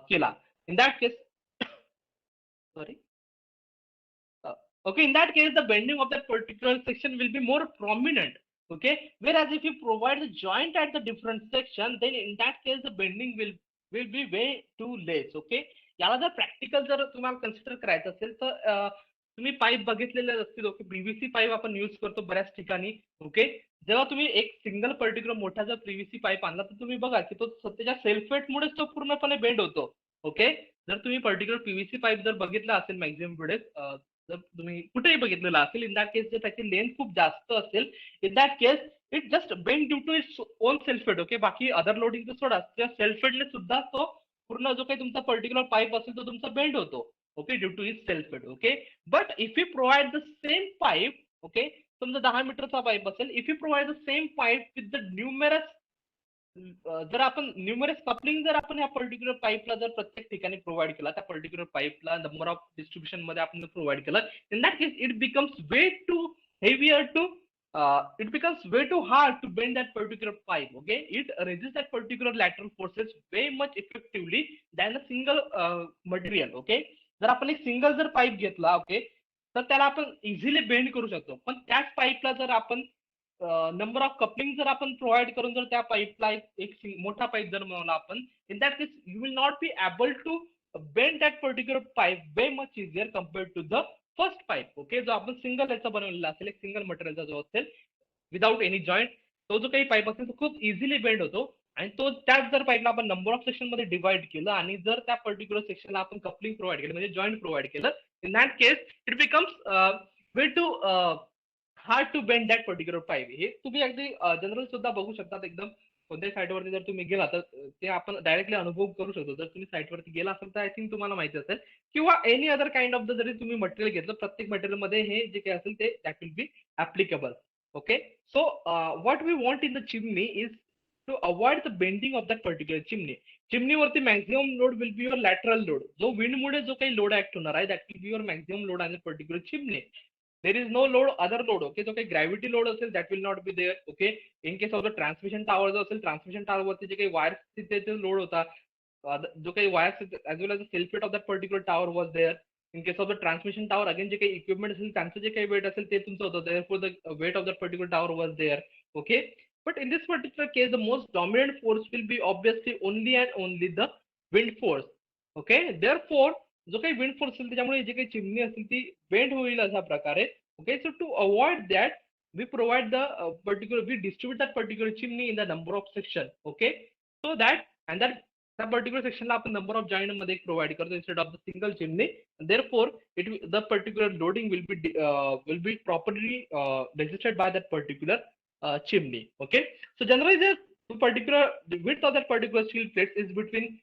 केला. In that case sorry okay, in that case the bending of that particular section will be more prominent. Okay, whereas if you provide the joint at the different section, then in that case the bending will be way too less. Okay, याला जर practical जर तुम्हाला consider करायचं असेल तर तुम्ही pipe बघितलेले असतील. ओके, पीव्हीसी पाईप आपण यूज करतो बऱ्याच ठिकाणी. ओके, जेव्हा तुम्ही एक सिंगल पर्टिक्युलर मोठा जर पीव्हीसी पाईप आणला तर तुम्ही बघा की तो त्याच्या सेल्फ वेट मुळेच तो पूर्णपणे बेंड होतो. ओके, जर तुम्ही पर्टिक्युलर पीव्हीसी पाईप जर बघितला असेल मॅक्झिमम वेळेस, जर तुम्ही कुठेही बघितलेला असेल, इन दॅट केस जर त्याची लेंथ खूप जास्त असेल, in that case it just bend due to its own self weight. Okay, बाकी अदर लोडिंग सोडा, त्या सेल्फ वेटने सुद्धा तो पूर्ण जो काही तुमचा पर्टिक्युलर पाईप असेल तो तुमचा बेंड होतो. Okay, due to its self weight. Okay, but if you provide the same pipe, okay, समजा 10 मीटरचा पाईप असेल, if you provide the same pipe with the numerous, जर आपण न्यूमरस कपलिंग जर आपण ह्या पर्टिक्युलर पाईपला जर प्रत्येक ठिकाणी प्रोव्हाइड केला, त्या पर्टिक्युलर पाईपला नंबर ऑफ डिस्ट्रीब्युशन मध्ये आपण प्रोव्हाइड केलं, in that case it becomes way too heavier to it becomes way too hard to bend that particular pipe. Okay, it resists that particular lateral forces way much effectively than a single material. Okay, जर आपण एक single जर pipe घेतला, okay, तर त्याला आपण easily bend करू शकतो. पण त्याच पाईपला जर आपण नंबर ऑफ कपलिंग जर आपण प्रोव्हाइड करून जर त्या पाईपला एक मोठा पाईप जर बनवला आपण, in that case you will not be able to bend that particular pipe way much easier compared to the first pipe. Okay, जो आपण सिंगल याचा बनवलेला असेल, एक सिंगल मटेरियलचा जो असेल विदाउट एनी जॉईंट, तो जो काही पाईप असेल तो खूप इझिली बेंड होतो. आणि तो त्याच जर पाईपला आपण नंबर ऑफ सेक्शन मध्ये डिवाइड केलं आणि जर त्या पर्टिक्युलर सेक्शनला आपण कपलिंग प्रोव्हाइड केलं, म्हणजे जॉईंट प्रोव्हाइड केलं, in that case it becomes way too hard to bend that particular pipe. हे तुम्ही अगदी जनरल सुद्धा बघू शकतात. एकदम कोणत्याही साईटवरती जर तुम्ही गेला तर ते आपण डायरेक्टली अनुभव करू शकतो. जर तुम्ही साईटवरती गेला असेल तर आय थिंक तुम्हाला माहिती असेल, किंवा any other kind of the जरी तुम्ही मटेरियल घेतलं, प्रत्येक मटेरियल मध्ये हे जे काही असेल ते that will B applicable. Okay, so what we want in the chimney is to avoid the bending of that particular chimney. Chimney वरती maximum load will be your lateral load. जो wind मुळे जो काही load act होणार आहे, that will be your maximum load on the particular chimney. There is no load, other load. Okay, जो काही gravity load असेल that will not be there. Okay, in case of the transmission tower जो असेल, transmission tower वरती जे काही wires तिथे load होता, जो काही wires as well as the self weight of that particular tower was there. In case of the transmission tower, again जे काही इक्विपमेंट असेल त्यांचं जे काही वेट असेल ते तुमचं होतं, therefore the weight of that particular tower was there. Okay, but in this particular case the most dominant force will be obviously only and only the wind force. Okay, therefore जो काही wind force असेल त्याच्यामुळे जे काही चिमणी असेल ती bend होईल अशा प्रकारे. Okay, so to avoid that we provide the we distribute that particular chimney in the number of section. Okay, so that and that त्या पर्टिक्युलर सेक्शनला आपण नंबर ऑफ जॉईंट मध्ये प्रोव्हाइड करतो instead of the single chimney. therefore the particular loading will be properly registered by that particular chimney. Okay, so generally the width of that particular steel plate is between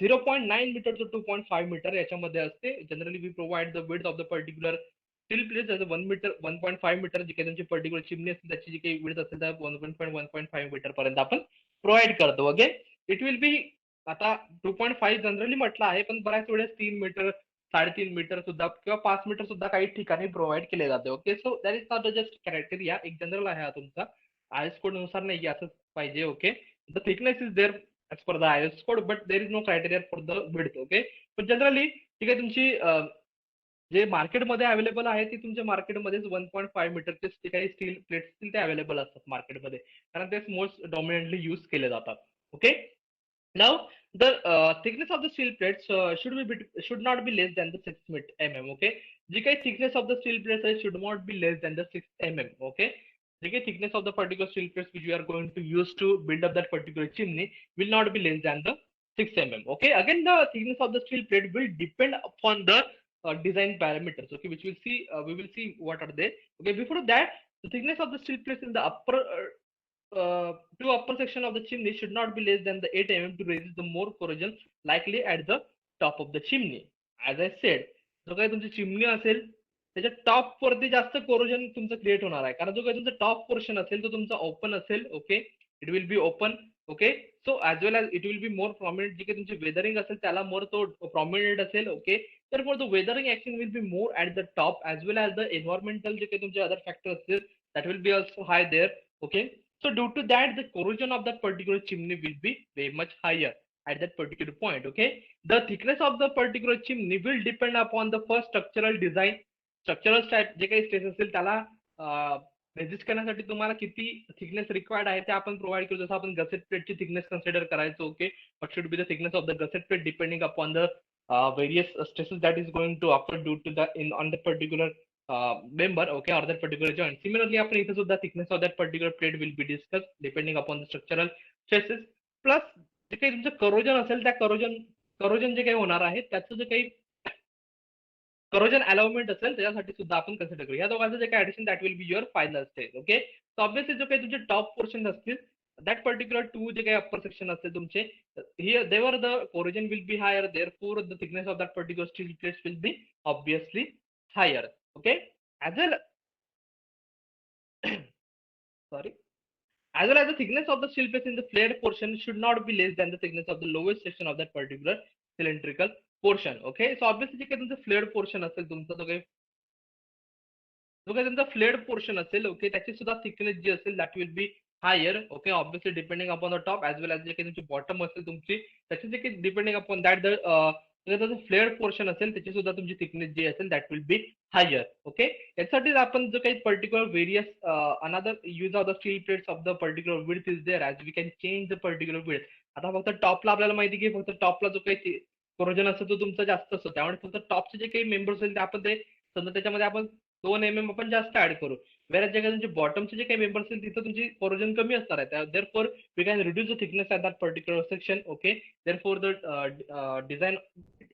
0.9 meter to 2.5 meter याच्यामध्ये असते. generally we provide the width of the particular steel plate as a 1 meter 1.5 meter जी काही त्यांची particular chimney असते त्याची जी काही width असेल त्या 1.5 metre पर्यंत आपण प्रोव्हाइड करतो. ओके, इट विल बी, आता 2.5 जनरली म्हटलं आहे, पण बऱ्याच वेळेस 3 मीटर 3.5 मीटर सुद्धा किंवा 5 मीटर सुद्धा काही ठिकाणी प्रोव्हाइड केले जाते. Okay, so that is not just criteria, एक जनरल आहे हा तुमचा, आयएस कोड नुसार नाही असंच पाहिजे. Okay, the thickness is there as per the IS code, but there is no criteria for the width. Okay, पण जनरली ठीक आहे, तुमची जे मार्केटमध्ये अवेलेबल आहे ती तुमच्या मार्केटमध्येच 1.5 मीटरचे जे काही स्टील प्लेट्स असतील ते अवेलेबल असतात मार्केटमध्ये, कारण ते मोस्ट डॉमिनेंटली यूज केले जातात. Okay, now the thickness of the steel plates should not be less than the 6 mm. Okay, जी काही thickness of the steel plates should not be less than the 6 mm. Okay, जी काही thickness of the particular steel plates which we are going to use to build up that particular chimney will not be less than the 6 mm. Okay, again the thickness of the steel plate will depend upon the design parameters. Okay, which we will see what are they. Okay, before that the thickness of the steel plates in the upper section of the chimney should not be less than the 8 mm to resist the more corrosion likely at the top of the chimney. As I said, जो काही तुमची चिमणी असेल त्याच्या top वरती जास्त corrosion तुमचं create होणार आहे, कारण जो काही तुमचा टॉप पोर्शन असेल तो तुमचा ओपन असेल. Okay, it will be open. Okay, so as well as it will be more prominent, जी काही तुमची वेदरिंग असेल त्याला मोर तो प्रॉमिनंट असेल. ओके, तर for the weathering action will be more at the top as well as the environmental जे काही तुमचे अदर फॅक्टर असतील that will be also high there. Okay, so due to that the corrosion of that particular chimney will be very much higher at that particular point. Okay, the thickness of the particular chimney will depend upon the first structural design. Structural type जे काही stress असेल त्याला resist करण्यासाठी तुम्हाला किती thickness required आहे ते आपण प्रोव्हाइड करू. जसं आपण गसेट प्लेटची थिकनेस कन्सिडर करायचो. Okay, what should be the thickness of the gusset plate depending upon the various stresses that is going to occur due to the on the particular member. Okay, or that particular joint. Similarly आपण इथे सुद्धा thickness of that particular plate will be discussed depending upon the structural stresses. Plus जे काही तुमचं corrosion असेल त्या corrosion corrosion जे काही होणार आहे त्याचं जे काही करोजन अलाउमेंट असेल त्याच्यासाठी सुद्धा आपण कन्सिडर करू. या दोघांचं जे काही addition that will be your final stage. Okay, so obviously जो काही तुमचे टॉप पोर्शन असतील दॅट पर्टिक्युलर टू जे काही अप्पर सेक्शन असते तुमचे, here there the corrosion will be higher, therefore the thickness of that particular steel plates will be obviously higher. Okay, as well sorry, as well as the thickness of the steel plates in the flared portion should not be less than the thickness of the lowest section of that particular cylindrical portion. Okay, so obviously जे काही तुमचं fled portion असेल तुमचा जो काही तुमचा fled portion असेल, okay, त्याची सुद्धा थिकनेस जी असेल that will be higher. Okay, obviously depending upon the top as well as जे काही तुमची बॉटम असेल तुमची, त्याची जे काही depending upon that the flared portion असेल त्याची सुद्धा तुमची थिकनेस जी असेल that will be higher. Okay, यासाठी आपण जो काही particular various another use of the steel plates of the particular width is there as we can change the particular width. आता फक्त टॉपला आपल्याला माहिती की फक्त टॉपला जो काही कोरोजन असतो तो तुमचा जास्त असतो, त्यामुळे फक्त टॉपचे जे काही मेंबर्स असेल ते आपण ते समजा त्याच्यामध्ये आपण 2 आपण जास्त ऍड करू. वेळेस जे काही तुमचे बॉटमचे जे काही मेंबर्स असतील तिथं तुमची कोरोजन कमी असणार आहे. Therefore we can reduce the thickness at that particular section. Okay, therefore the design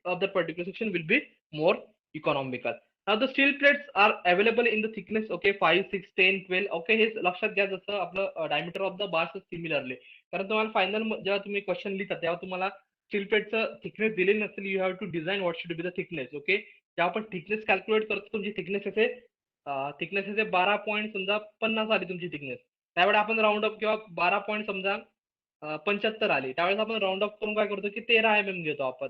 of that particular section will be more economical. Now the steel plates are available in the thickness, okay, 5, 6, 10, 12. okay, हे लक्षात घ्या जसं आपलं diameter of the bars similarly, कारण तुम्हाला final जेव्हा तुम्ही question लिहिता तेव्हा तुम्हाला स्टील प्लेटचं थिकनेस दिले नसेल, you have to design what should be the thickness. Okay, जेव्हा आपण थिकनेस कॅल्क्युलेट करतो तुमची थिकनेस असे 12 पॉईंट समजा 50 आली तुमची थिकनेस, त्यावेळेस आपण राऊंड अप किंवा 12 पॉईंट समजा 75 आली, त्यावेळेस आपण राऊंड अप करून काय करतो की 13 घेतो आपण.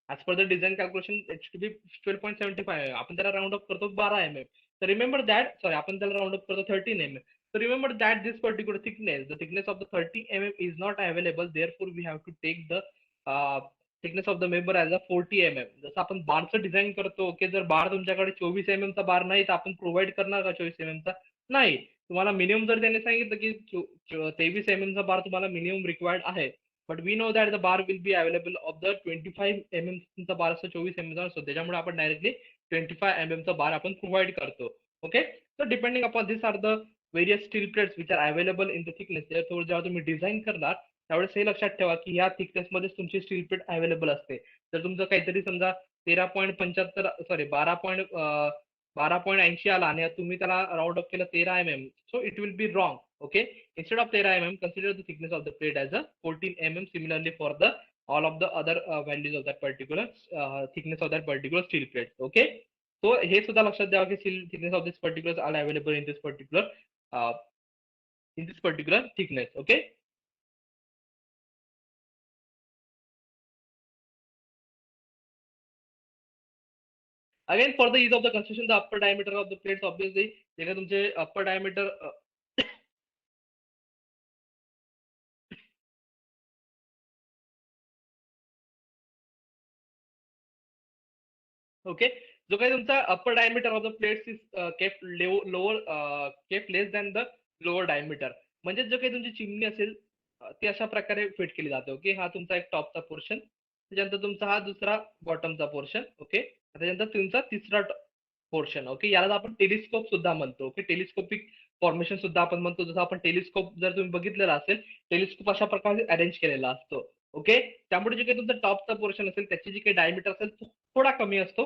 As per the design calculation it should be 12.75. आपण त्याला राऊंड अप करतो 12 तर रिमेंबर दॅट, सॉरी, आपण त्याला राऊंड अप करतो 13 So remember that this particular thickness, the thickness of the 30 is not available. Therefore, we have to take the thickness of the member as a 40 जसं आपण बारचं design करतो, okay, जर बार तुमच्याकडे 24 चा बार नाही तर आपण प्रोव्हाइड करणार का 24 चा? नाही. तुम्हाला मिनिमम जर त्याने सांगितलं की 23 चा बार तुम्हाला मिनिमम रिक्वायर्ड आहे, but we know that the bar will be available of the 25 चा बार असतो, 24 चा असतो, त्याच्यामुळे आपण डायरेक्टली 25 चा बार आपण प्रोव्हाइड करतो. Okay, so depending upon this are the various steel plates which are available in the thickness. Therefore जेव्हा तुम्ही डिझाईन करणार त्यावेळेस हे लक्षात ठेवा की ह्या थिकनेस मध्येच तुमची स्टील प्लेट अवेलेबल असते. जर तुमचं काहीतरी समजा 13.75, सॉरी 12.80 आला आणि तुम्ही त्याला राऊंड अप केलं 13 so it will be wrong. Okay, instead of 13 consider the thickness of the plate as a 14 similarly for the all of the other values of that particular thickness of that particular steel plate. Okay, so हे सुद्धा लक्षात द्यावा की steel thickness of this particular are available in this particular uh, thickness. Okay, again for the ease of the construction the upper diameter of the plates obviously जे काही तुमचे upper diameter okay, जो काही तुमचा upper diameter of the plates is kept lower kept less than the lower diameter. म्हणजे जो काही तुमची चिमणी असेल ती अशा प्रकारे फिट केली जाते. ओके, हा तुमचा एक टॉपचा पोर्शन, त्याच्यानंतर तुमचा हा दुसरा बॉटमचा पोर्शन. ओके, त्याच्यानंतर तुमचा तिसरा पोर्शन. ओके, याला आपण टेलिस्कोप सुद्धा म्हणतो. ओके, टेलिस्कोपिक फॉर्मेशन सुद्धा आपण म्हणतो. जसं आपण टेलिस्कोप जर तुम्ही बघितलेला असेल, टेलिस्कोप अशा प्रकारे अरेंज केलेला असतो. ओके, त्यामुळे जे काही तुमचा टॉपचा पोर्शन असेल त्याची जी काही डायमीटर असेल तो थोडा कमी असतो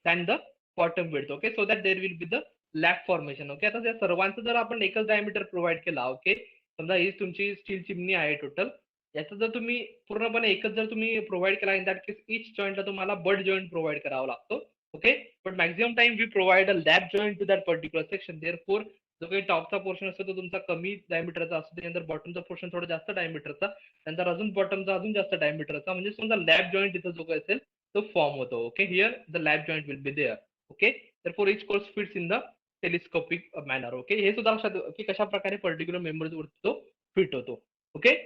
than the bottom width. Okay, so that there will be the lap formation. Okay, आता या सर्वांचं जर आपण एकच डायमीटर प्रोव्हाइड केला, ओके, समजा ही तुमची स्टील चिमणी आहे टोटल, याचं जर तुम्ही पूर्णपणे एकच जर तुम्ही प्रोव्हाइड केला, इन दॅट केस इच जॉईंटला तुम्हाला बट जॉईंट प्रोव्हाइड करावा लागतो. Okay, but maximum time we provide a lap joint to that particular section. Therefore जो काही टॉपचा पोर्शन असतो तो तुमचा कमी डायमीटरचा असतो, त्यानंतर बॉटमचा पोर्शन थोडा जास्त डायमीटरचा, नंतर अजून बॉटमचा अजून जास्त डायमीटरचा, म्हणजे समजा लॅप जॉईंट इथं जो काही असेल तो फॉर्म होतो. Okay, here the lap joint will be there. Okay, therefore each course fits in the telescopic manner. Okay, हे सुद्धा लक्षात की कशा प्रकारे पर्टिक्युलर मेंबर्स वरती तो फिट होतो. Okay,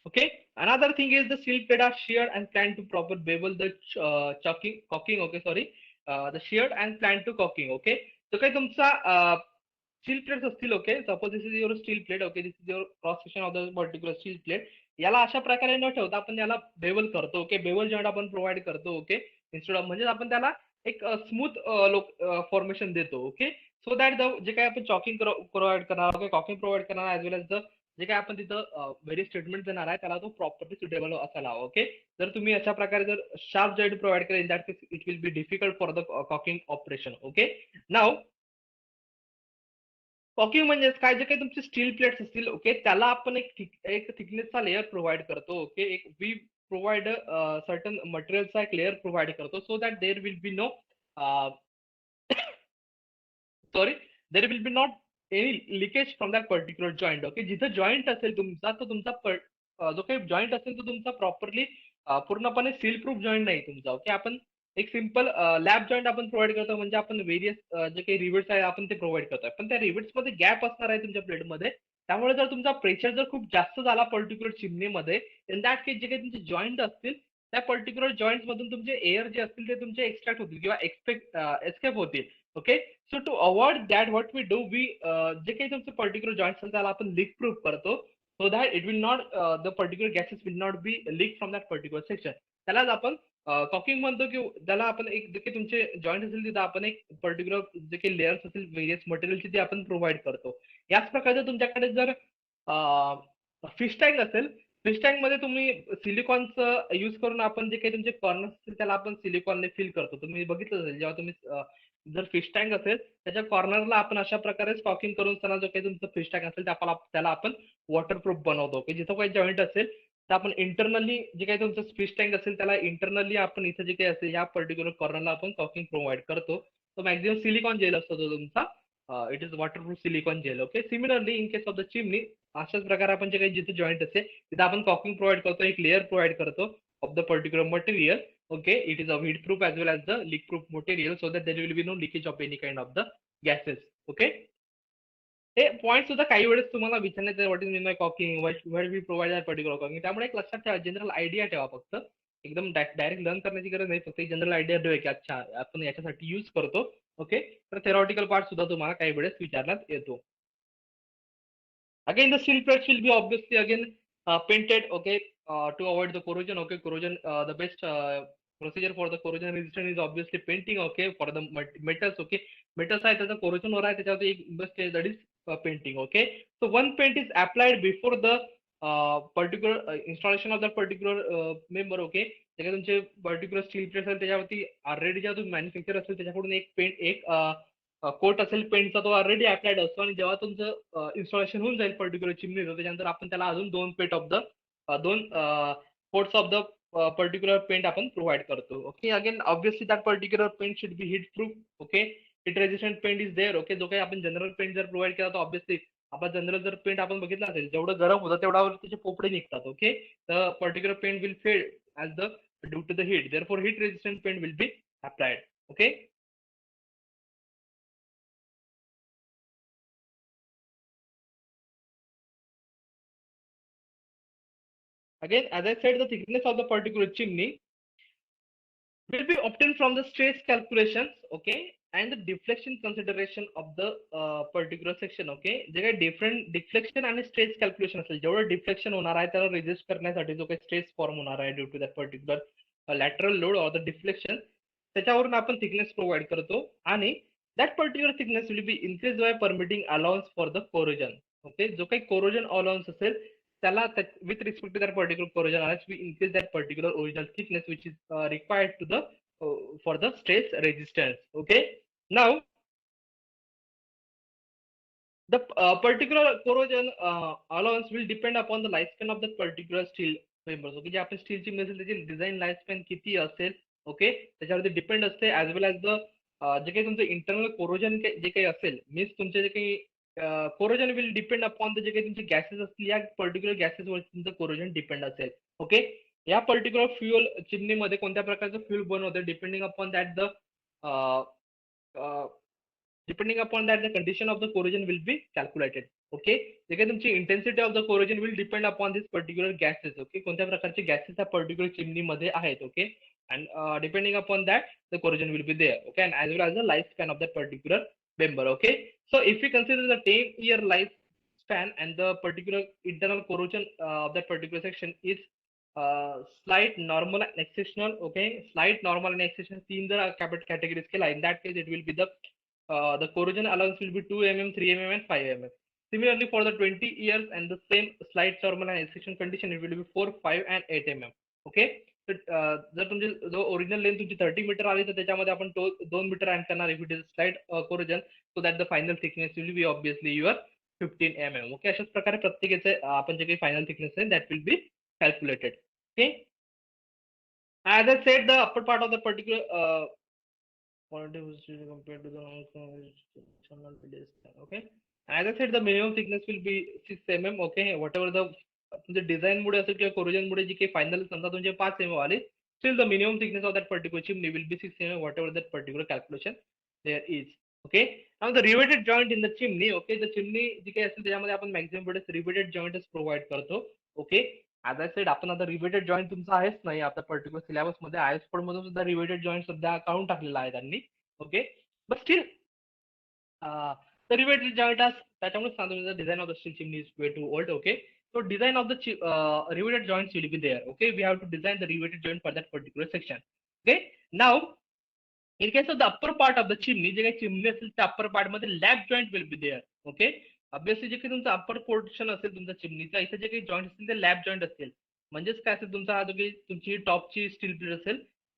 okay, another thing is the steel plate are sheared and planned to proper bevel the caulking. Okay, sorry, the sheared and planned to caulking. Okay, so काही तुमचा स्टील प्लेट्स असतील. Okay, suppose this is your steel plate. Okay, this is your cross section of the particular steel plate. याला अशा प्रकारे न ठेवता आपण याला बेवल करतो. ओके, बेवल जॉईंट आपण प्रोव्हाइड करतो. ओके, इन्स्टेड ऑफ म्हणजे आपण त्याला एक स्मूथ फॉर्मेशन देतो. ओके, सो दॅट द जे काही आपण चॉकिंग प्रोव्हाइड करणार आहोत, कॉकिंग प्रोव्हाइड करणार ऍज वेल एज द जे काही आपण तिथं व्हेरी स्टेटमेंट देणार आहे त्याला तो प्रॉपरली सुटेबल असायला हवा. ओके, जर तुम्ही अशा प्रकारे जर शार्प जॉईंट प्रोव्हाइड केला in that case it will be difficult for the caulking operation. Okay, now caulking म्हणजे काय, जे काही तुमचे स्टील प्लेट्स असतील ओके त्याला आपण एक थिकनेसचा लेअर प्रोव्हाइड करतो. ओके, एक वी प्रोव्हाइड सर्टन मटेरियलचा एक लेअर प्रोव्हाइड करतो so that there will be no sorry there will be not any leakage from that particular joint. Okay, जिथं जॉईंट असेल तुमचा तो तुमचा जो काही जॉईंट असेल तो तुमचा प्रॉपरली पूर्णपणे सील प्रूफ जॉईंट नाही तुमचा. ओके, आपण एक सिंपल लॅब जॉईंट आपण प्रोव्हाइड करतो, म्हणजे आपण व्हेरियस जे काही रिवेट्स आहे आपण ते प्रोव्हाइड करतोय, पण त्या रिवेट्स मध्ये गॅप असणार आहे तुमच्या प्लेटमध्ये. त्यामुळे जर तुमचा प्रेशर जर खूप जास्त झाला पर्टिक्युलर चिमणीमध्ये इन दॅट केस जे काही तुमचे जॉईंट असतील त्या पर्टिक्युलर जॉईंट मधून तुमचे एअर जे असतील ते तुमचे एक्स्ट्रॅक्ट होतील किंवा एस्केप होतील. Okay, so to avoid that what we do we जे काही तुमचे पर्टिक्युलर जॉईंट असतील त्याला आपण लीक प्रूफ करतो so that it will not the particular gases will not be leak from that particular section. त्यालाच आपण कॉकिंग म्हणतो की त्याला आपण एक जे काही तुमचे जॉईंट असेल तिथं आपण एक पर्टिक्युलर जे काही लेअर्स असतील व्हेरियस मटेरियलची ते आपण प्रोव्हाइड करतो. याच प्रकारचं तुमच्याकडे जर फिश टँक असेल, फिश टँक मध्ये तुम्ही सिलिकॉनचं युज करून आपण जे काही तुमचे कॉर्नर्स असतील त्याला आपण सिलिकॉनने फिल करतो. तुम्ही बघितलं असेल जेव्हा तुम्ही जर फिश टँक असेल त्याच्या कॉर्नरला आपण अशा प्रकारे स्टॉकिंग करून जो काही तुमचं फिश टँक असेल त्याला आपण वॉटरप्रूफ बनवतो की जिथं काही जॉईंट असेल तर आपण इंटरनली जे काही तुमचं फिश टँक असेल त्याला इंटरनली आपण इथं जे काही असेल या पर्टिक्युलर कॉर्नरला आपण कॉकिंग प्रोव्हाइड करतो. तो मॅक्झिमम सिलिकॉन जेल असतो तो तुमचा, it is waterproof silicone gel. Okay, similarly in case of the chimney अशाच प्रकारे आपण जे काही जिथे जॉईंट असेल तिथे आपण कॉकिंग प्रोव्हाइड करतो, एक लेअर प्रोव्हाइड करतो of the particular material. Okay, it is a heat proof as well as the leak proof material so that there will be no leakage of any kind of the gases. Okay, हे point सुद्धा काही वेळेस तुम्हाला विचारण्यात what is mean by caulking, where we provide that particular caulking. त्यामुळे एक लक्षात ठेवा, जनरल आयडिया ठेवा, फक्त एकदम डायरेक्ट लर्न करण्याची गरज नाही, फक्त एक जनरल आयडिया ठेवा की अच्छा आपण याच्यासाठी युज करतो. ओके, तर थेरॉटिकल पार्ट सुद्धा तुम्हाला काही वेळेस विचारण्यात येतो. Again, the steel plates will be obviously again painted, okay, to avoid the corrosion. Okay, corrosion, the best procedure for the corrosion resistance is obviously painting. Okay, for the metals. Okay, metals आहे त्याचा corrosion हो रहा है त्याच्यावरती एक best is that is painting. Okay, so one paint is applied before the particular installation of that particular member. Okay, त्याच्या तुमचे particular steel plates आहेत त्याच्यावरती ऑलरेडी जेव्हा तुम्ही मॅन्युफॅक्चर असेल त्याच्याकडून एक पेंट एक कोट असेल पेंटचा तो ऑलरेडी अप्लाइड असतो आणि जेव्हा तुमचं इन्स्टॉलेशन होऊन जाईल पर्टिक्युलर चिमनीचं त्याच्यानंतर आपण त्याला अजून दोन पेट ऑफ द दोन coats of the particular paint आपण प्रोव्हाइड करतो. Okay, again obviously that particular paint should be heat proof. Okay, heat resistant paint is there. Okay, जो काही आपण जनरल पेंट जर प्रोव्हाइड केला तर ऑब्विसली आपण जनरल जर पेंट आपण बघितलं असेल जेवढं गरम होतं तेवढा त्याचे पोपडे निघतात. Okay, the particular paint will fade as the due to the heat, therefore heat resistant paint will be applied. Okay, again, as I said, the thickness of the particular chimney will be obtained from the stress calculations, okay, and the deflection consideration of the particular section. Okay, जे काही different deflection आणि stress calculation असेल, जेवढं deflection होणार आहे त्याला resist करण्यासाठी जो काही स्ट्रेस फॉर्म होणार आहे due to that particular lateral load or the deflection त्याच्यावरून आपण थिकनेस प्रोव्हाइड करतो आणि that particular thickness will be increase by permitting allowance for the corrosion. Okay, जो काही कोरोजन अलाउन्स असेल त्याला with respect to that particular corrosion allowance we increase that particular original thickness which is required to the for the stress resistance. Okay, now the particular corrosion allowance will depend upon the lifespan of that particular steel members. Okay, जे आपण स्टीलची मेसेल त्याची design लाईफस्पॅन किती असेल okay त्याच्यावरती depend असते as well as the जे काही तुमचं इंटरनल कोरोजन जे काही असेल मीन्स तुमचे जे काही corrosion will depend upon the जे काही तुमचे गॅसेस असतील या पर्टिक्युलर गॅसेसवर तुमचं कोरोजन डिपेंड असेल. ओके, या पर्टिक्युलर फ्युअल चिमनीमध्ये कोणत्या प्रकारचं फ्युल बनवतं depending upon that the depending upon that the condition of the corrosion will be calculated. Okay, जे काही तुमची intensity of the corrosion will depend upon this particular gases. Okay, कोणत्या प्रकारचे gases त्या particular chimney मध्ये आहेत. Okay, and depending upon that the corrosion will be there. Okay, and as well as the lifespan of that particular member. Okay, so if we consider the 10-year lifespan and the particular internal corrosion of that particular section is slight, normal and exceptional. Okay, slight, normal and exceptional तीन जर categories केला in that case it will be the the corrosion allowance will be 2 mm, 3 mm, and 5 mm. Similarly, for the 20 years and the same slide thermal and extraction condition, it will be 4, 5, and 8 mm. Okay. जर तुमची जो original length तुमची 30 metre आली तर त्याच्यामध्ये आपण 2 metre add करणार if it is slide corrosion so that the final thickness will B obviously your 15 mm. Okay. अशाच प्रकारे प्रत्येकाचे आपण जे काही फायनल थिकनेस आहे that will B calculated. Okay. As I said, the upper part of the particular quality was compared to the non-conventional distance. Okay. As I said, the minimum thickness will be 6 mm. Okay. Whatever the design मुळे असेल किंवा corrosion मुळे जी काही final समजा तुमचे 5 mm आले, still the minimum thickness of that particular chimney will be 6 mm, whatever that particular calculation there is. Okay. Now the riveted joint in the chimney. Okay. The chimney जी काही असेल त्याच्यामध्ये आपण maximum riveted joint provide करतो. Okay. As I said, आपण आता riveted joint तुमचा आहेच नाही आता पर्टिक्युलर सिलेबस मध्ये. आयएस कोड मधून सुद्धा रिवेटेड जॉईंट सध्या काढून टाकलेला आहे त्यांनी. Okay. But still the riveted joint as त्याच्यामुळे सांगतो the design of the steel chimney is way too old. Okay. So design of the riveted joints will be there. Okay. We have to design the riveted joint for that particular section. Okay. Now in case of the upper part of the chimney, जे काही चिमणी असेल त्या upper part मध्ये lap joint will be there. Okay. Obviously जे काही तुमचा upper portion असेल तुमच्या चिमणीचा इथे जे काही जॉईंट असतील ते लॅब जॉईंट असतील. म्हणजेच काय असेल तुमचा हा जो काही तुमची टॉपची स्टील प्लेट असेल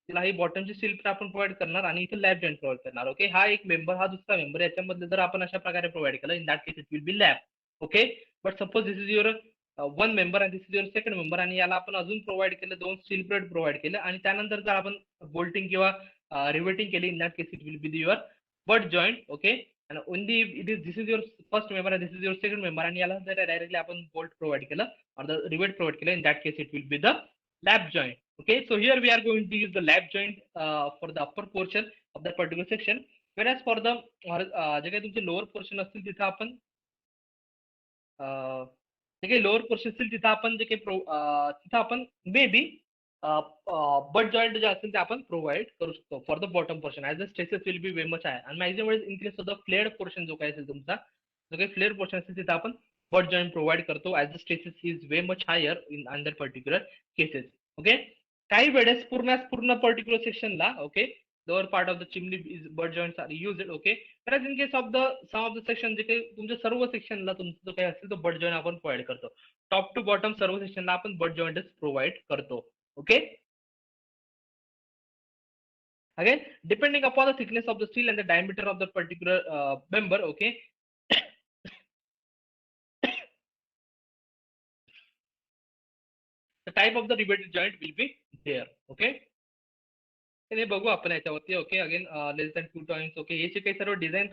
तिला ही बॉटमची स्टील प्लेट आपण प्रोव्हाइड करणार आणि इथे लॅब जॉईंट प्रोव्हाइड करणार. ओके. हा एक मेंबर, हा दुसरा मेंबर, याच्यामध्ये जर आपण अशा प्रकारे प्रोव्हाइड केलं in that case it will B lab. Okay. But suppose this is your one member and this is your second member आणि याला आपण अजून प्रोव्हाइड केलं 2 स्टील प्लेट प्रोव्हाइड केलं आणि त्यानंतर जर आपण बोल्टिंग किंवा रिवेटिंग केली in that case it will be your but joint. Okay. and only this is your first member and this is your second member आणि याला जर डायरेक्टली आपण बोल्ट प्रोव्हाइड केलं or the rivet प्रोव्हाइड केलं in that case it will be the lap joint. Okay. So here we are going to use the lap joint for the upper portion of that particular section, whereas for the जे काही तुमचे lower portion असतील तिथं आपण जे काही lower portion असतील तिथं आपण जे काही तिथं आपण मे बी बट जॉईंट जे असतील ते आपण प्रोव्हाइड करू शकतो for the bottom portion as the stresses will be way much आहे. आणि maximum in case of the flared portion जो काही असेल तुमचा जो काही फ्लेअर पोर्शन असेल तिथं आपण बट जॉईंट प्रोव्हाइड करतो as the stresses is way much higher in under particular cases. Okay. काही वेळेस पूर्ण पर्टिक्युलर सेक्शनला okay lower part of the chimney is butt joints are used. Okay. तर in case of the some of the section जे काही तुमच्या सर्व सेक्शनला तुमचं जो काही असेल तो बट जॉईंट आपण प्रोव्हाइड करतो. टॉप टू बॉटम सर्व सेक्शनला आपण बट जॉईंटच प्रोव्हाइड करतो. Okay. Again, depending upon the thickness of the steel and the diameter of the particular member. Okay. The type of the riveted joint will be there. Okay. हे बघू आपण याच्यावरती. Okay. Again लेस than 2 times. Okay. हे जे काही सर्व design